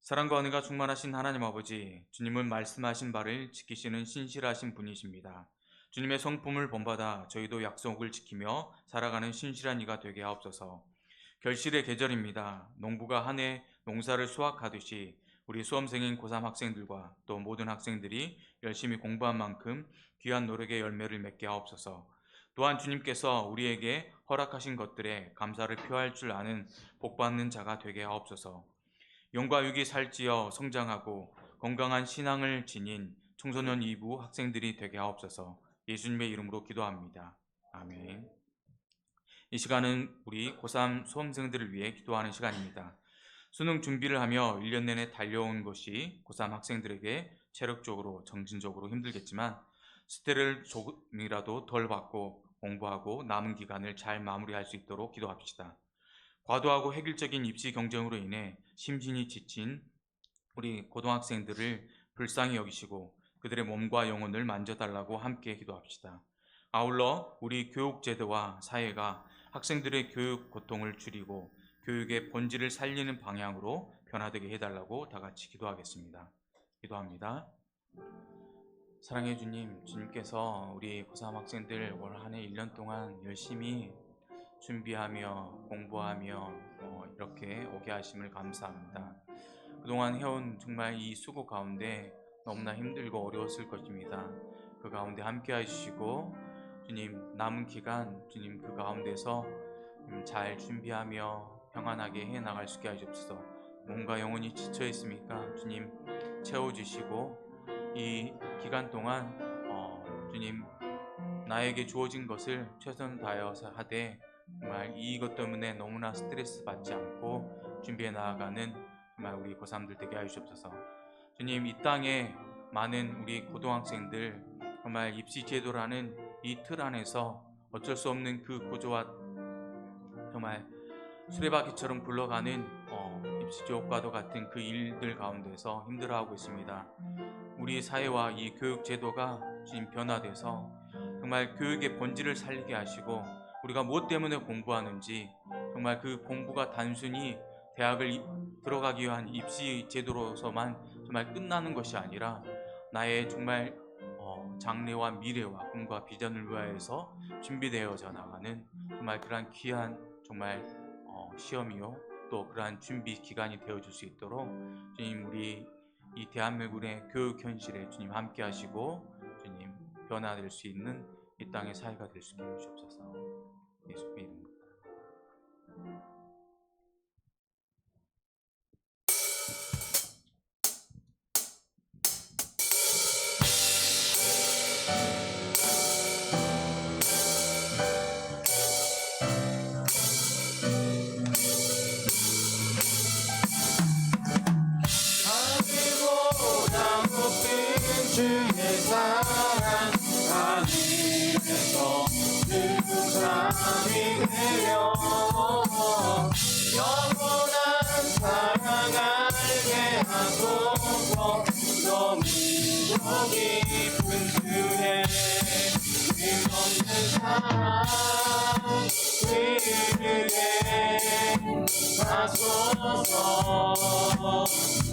사랑과 은혜가 충만하신 하나님 아버지, 주님은 말씀하신 바를 지키시는 신실하신 분이십니다. 주님의 성품을 본받아 저희도 약속을 지키며 살아가는 신실한 이가 되게 하옵소서. 결실의 계절입니다. 농부가 한 해 농사를 수확하듯이 우리 수험생인 고3 학생들과 또 모든 학생들이 열심히 공부한 만큼 귀한 노력의 열매를 맺게 하옵소서. 또한 주님께서 우리에게 허락하신 것들에 감사를 표할 줄 아는 복받는 자가 되게 하옵소서. 영과 육이 살찌어 성장하고 건강한 신앙을 지닌 청소년 2부 학생들이 되게 하옵소서. 예수님의 이름으로 기도합니다. 아멘. 이 시간은 우리 고3 수험생들을 위해 기도하는 시간입니다. 수능 준비를 하며 1년 내내 달려온 것이 고3 학생들에게 체력적으로 정신적으로 힘들겠지만 스트레스를 조금이라도 덜 받고 공부하고 남은 기간을 잘 마무리할 수 있도록 기도합시다. 과도하고 획일적인 입시 경쟁으로 인해 심신이 지친 우리 고등학생들을 불쌍히 여기시고 그들의 몸과 영혼을 만져달라고 함께 기도합시다. 아울러 우리 교육제도와 사회가 학생들의 교육 고통을 줄이고 교육의 본질을 살리는 방향으로 변화되게 해달라고 다 같이 기도하겠습니다. 기도합니다. 사랑해 주님, 주님께서 우리 고3 학생들 올 한 해 1년 동안 열심히 준비하며 공부하며 이렇게 오게 하심을 감사합니다. 그동안 해온 정말 이 수고 가운데 너무나 힘들고 어려웠을 것입니다. 그 가운데 함께 해주시고 주님 남은 기간 주님 그 가운데서 잘 준비하며 평안하게 해나갈 수 있게 하시옵소서. 몸과 영혼이 지쳐 있으니까 주님 채워주시고 이 기간 동안 주님 나에게 주어진 것을 최선 다하여서 하되 정말 이것 때문에 너무나 스트레스 받지 않고 준비해 나아가는 정말 우리 고3들 되게 하시옵소서. 주님 이 땅에 많은 우리 고등학생들 정말 입시 제도라는 이 틀 안에서 어쩔 수 없는 그 구조와 정말 수레바퀴처럼 굴러가는 입시 교육과도 같은 그 일들 가운데서 힘들어하고 있습니다. 우리 사회와 이 교육 제도가 지금 변화돼서 정말 교육의 본질을 살리게 하시고 우리가 무엇 때문에 공부하는지 정말 그 공부가 단순히 대학을 들어가기 위한 입시 제도로서만 정말 끝나는 것이 아니라 나의 정말 장래와 미래와 꿈과 비전을 위하여서 준비되어져 나가는 정말 그러한 귀한 정말 시험이요 또 그러한 준비 기간이 되어줄 수 있도록 주님 우리 이 대한민국의 교육 현실에 주님 함께 하시고 주님 변화될 수 있는 이 땅의 사회가 될 수 있게 해주옵소서. 예수님의 이름으로. 하늘보다 높은 주의 사랑 하늘에서 그 사람이 되려 영원한 사랑 알게 하소서. 너무 깊은 주의 끝없는 사랑 우리에게 하소서.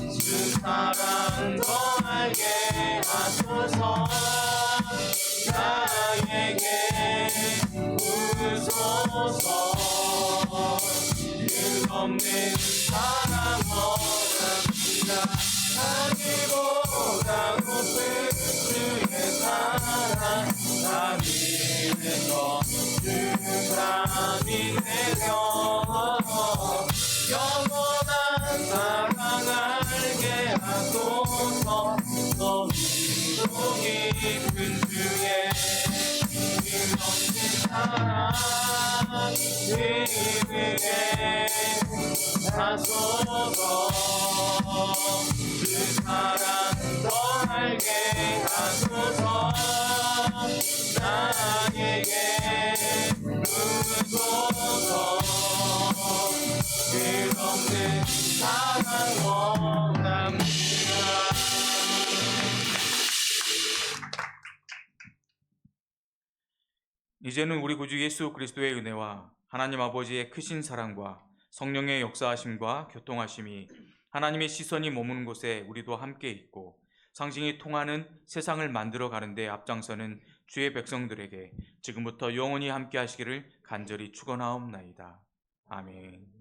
그 사랑 더 알게 하소서. 나에게 부소서. 끝없는 사랑 원합니다. 하늘보다 높은 주의 사랑 하늘에서 그 사람이 되려 영원한 사랑 알게 하소서. 너무 깊은 주의 끝없는 사랑 우리에게 하소서. 그 사랑 더 알게 하소서. 나에게 부소서. 끝없는 사랑 원합니다. 이제는 우리 구주 예수 그리스도의 은혜와 하나님 아버지의 크신 사랑과 성령의 역사하심과 교통하심이 하나님의 시선이 머무는 곳에 우리도 함께 있고 상징이 통하는 세상을 만들어 가는데 앞장서는 주의 백성들에게 지금부터 영원히 함께 하시기를 간절히 축원하옵나이다. 아멘.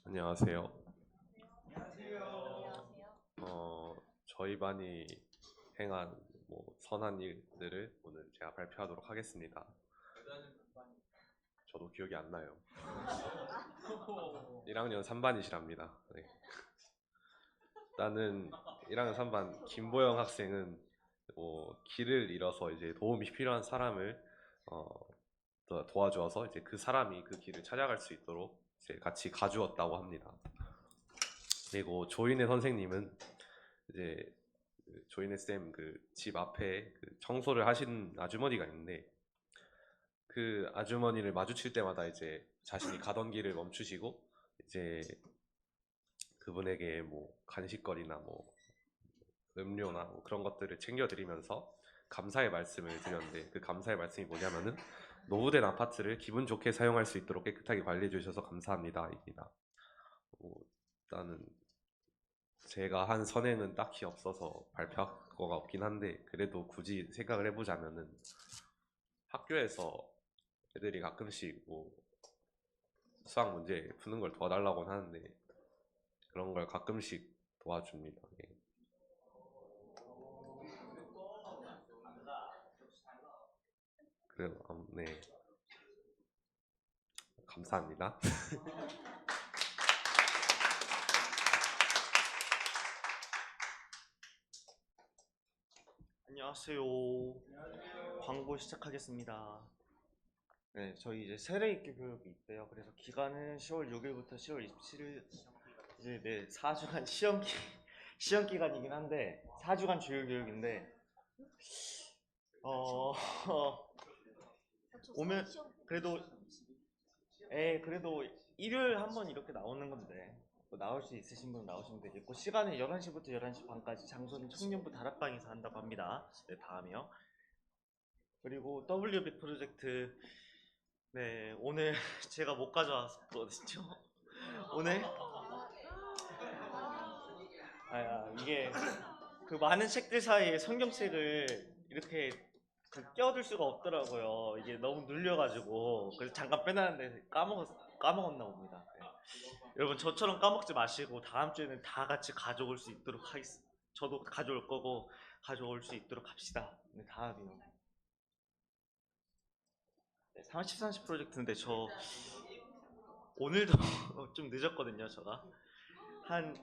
안녕하세요. 저희 반이 행한 선한 일들을 오늘 제가 발표하도록 하겠습니다. 저도 기억이 안 나요. 1학년 3반이시랍니다. 네. 일단은 1학년 3반 김보영 학생은 길을 잃어서 이제 도움이 필요한 사람을 도와주어서 이제 그 사람이 그 길을 찾아갈 수 있도록 이제 같이 가주었다고 합니다. 그리고 조인혜 선생님은 이제 조인혜 쌤 그 집 앞에 그 청소를 하신 아주머니가 있는데 그 아주머니를 마주칠 때마다 이제 자신이 가던 길을 멈추시고 이제 그분에게 간식거리나 음료나 그런 것들을 챙겨드리면서 감사의 말씀을 드렸는데 그 감사의 말씀이 뭐냐면은 노후된 아파트를 기분 좋게 사용할 수 있도록 깨끗하게 관리해 주셔서 감사합니다 입니다. 일단은 제가 한 선행은 딱히 없어서 발표할 거가 없긴 한데 그래도 굳이 생각을 해보자면은 학교에서 애들이 가끔씩 수학 문제 푸는 걸 도와달라고는 하는데 그런 걸 가끔씩 도와줍니다. 예. 그래요. 네. 감사합니다. 안녕하세요. 광고 시작하겠습니다. 네, 저희 이제 세례익교 교육이 있대요. 그래서 기간은 10월 6일부터 10월 27일 이제 4주간 시험 기간이긴 한데 4주간 주일 교육인데 오면 그래도 그래도 일요일 한번 이렇게 나오는 건데 나올 수 있으신 분은 나오시면 되겠고 시간은 11시부터 11시 반까지 장소는 청년부 다락방에서 한다고 합니다. 네, 다음이요. 그리고 WB 프로젝트 오늘 제가 못 가져왔거든요. 오늘 이게 그 많은 책들 사이에 성경책을 이렇게 껴둘 수가 없더라고요. 이게 너무 눌려가지고 그래서 잠깐 빼놨는데 까먹었나 봅니다. 네. 여러분 저처럼 까먹지 마시고 다음 주에는 다 같이 가져올 수 있도록 하겠습니다. 저도 가져올 거고 가져올 수 있도록 합시다. 네, 다음이요. 30, 30 프로젝트인데 저 오늘도 좀 늦었거든요. 제가 한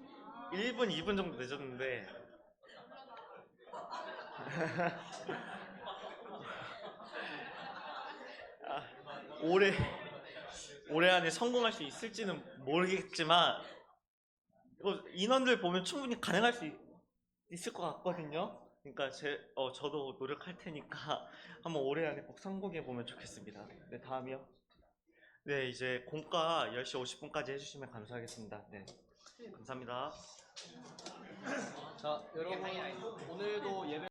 1분, 2분 정도 늦었는데 올해 안에 성공할 수 있을지는 모르겠지만 인원들 보면 충분히 가능할 수 있을 것 같거든요. 그러니까 저도 노력할 테니까 한번 올해 안에 꼭 성공해 보면 좋겠습니다. 네, 다음이요. 네, 이제 공과 10시 50분까지 해주시면 감사하겠습니다. 네, 감사합니다. 자, 여러분 오늘도 예배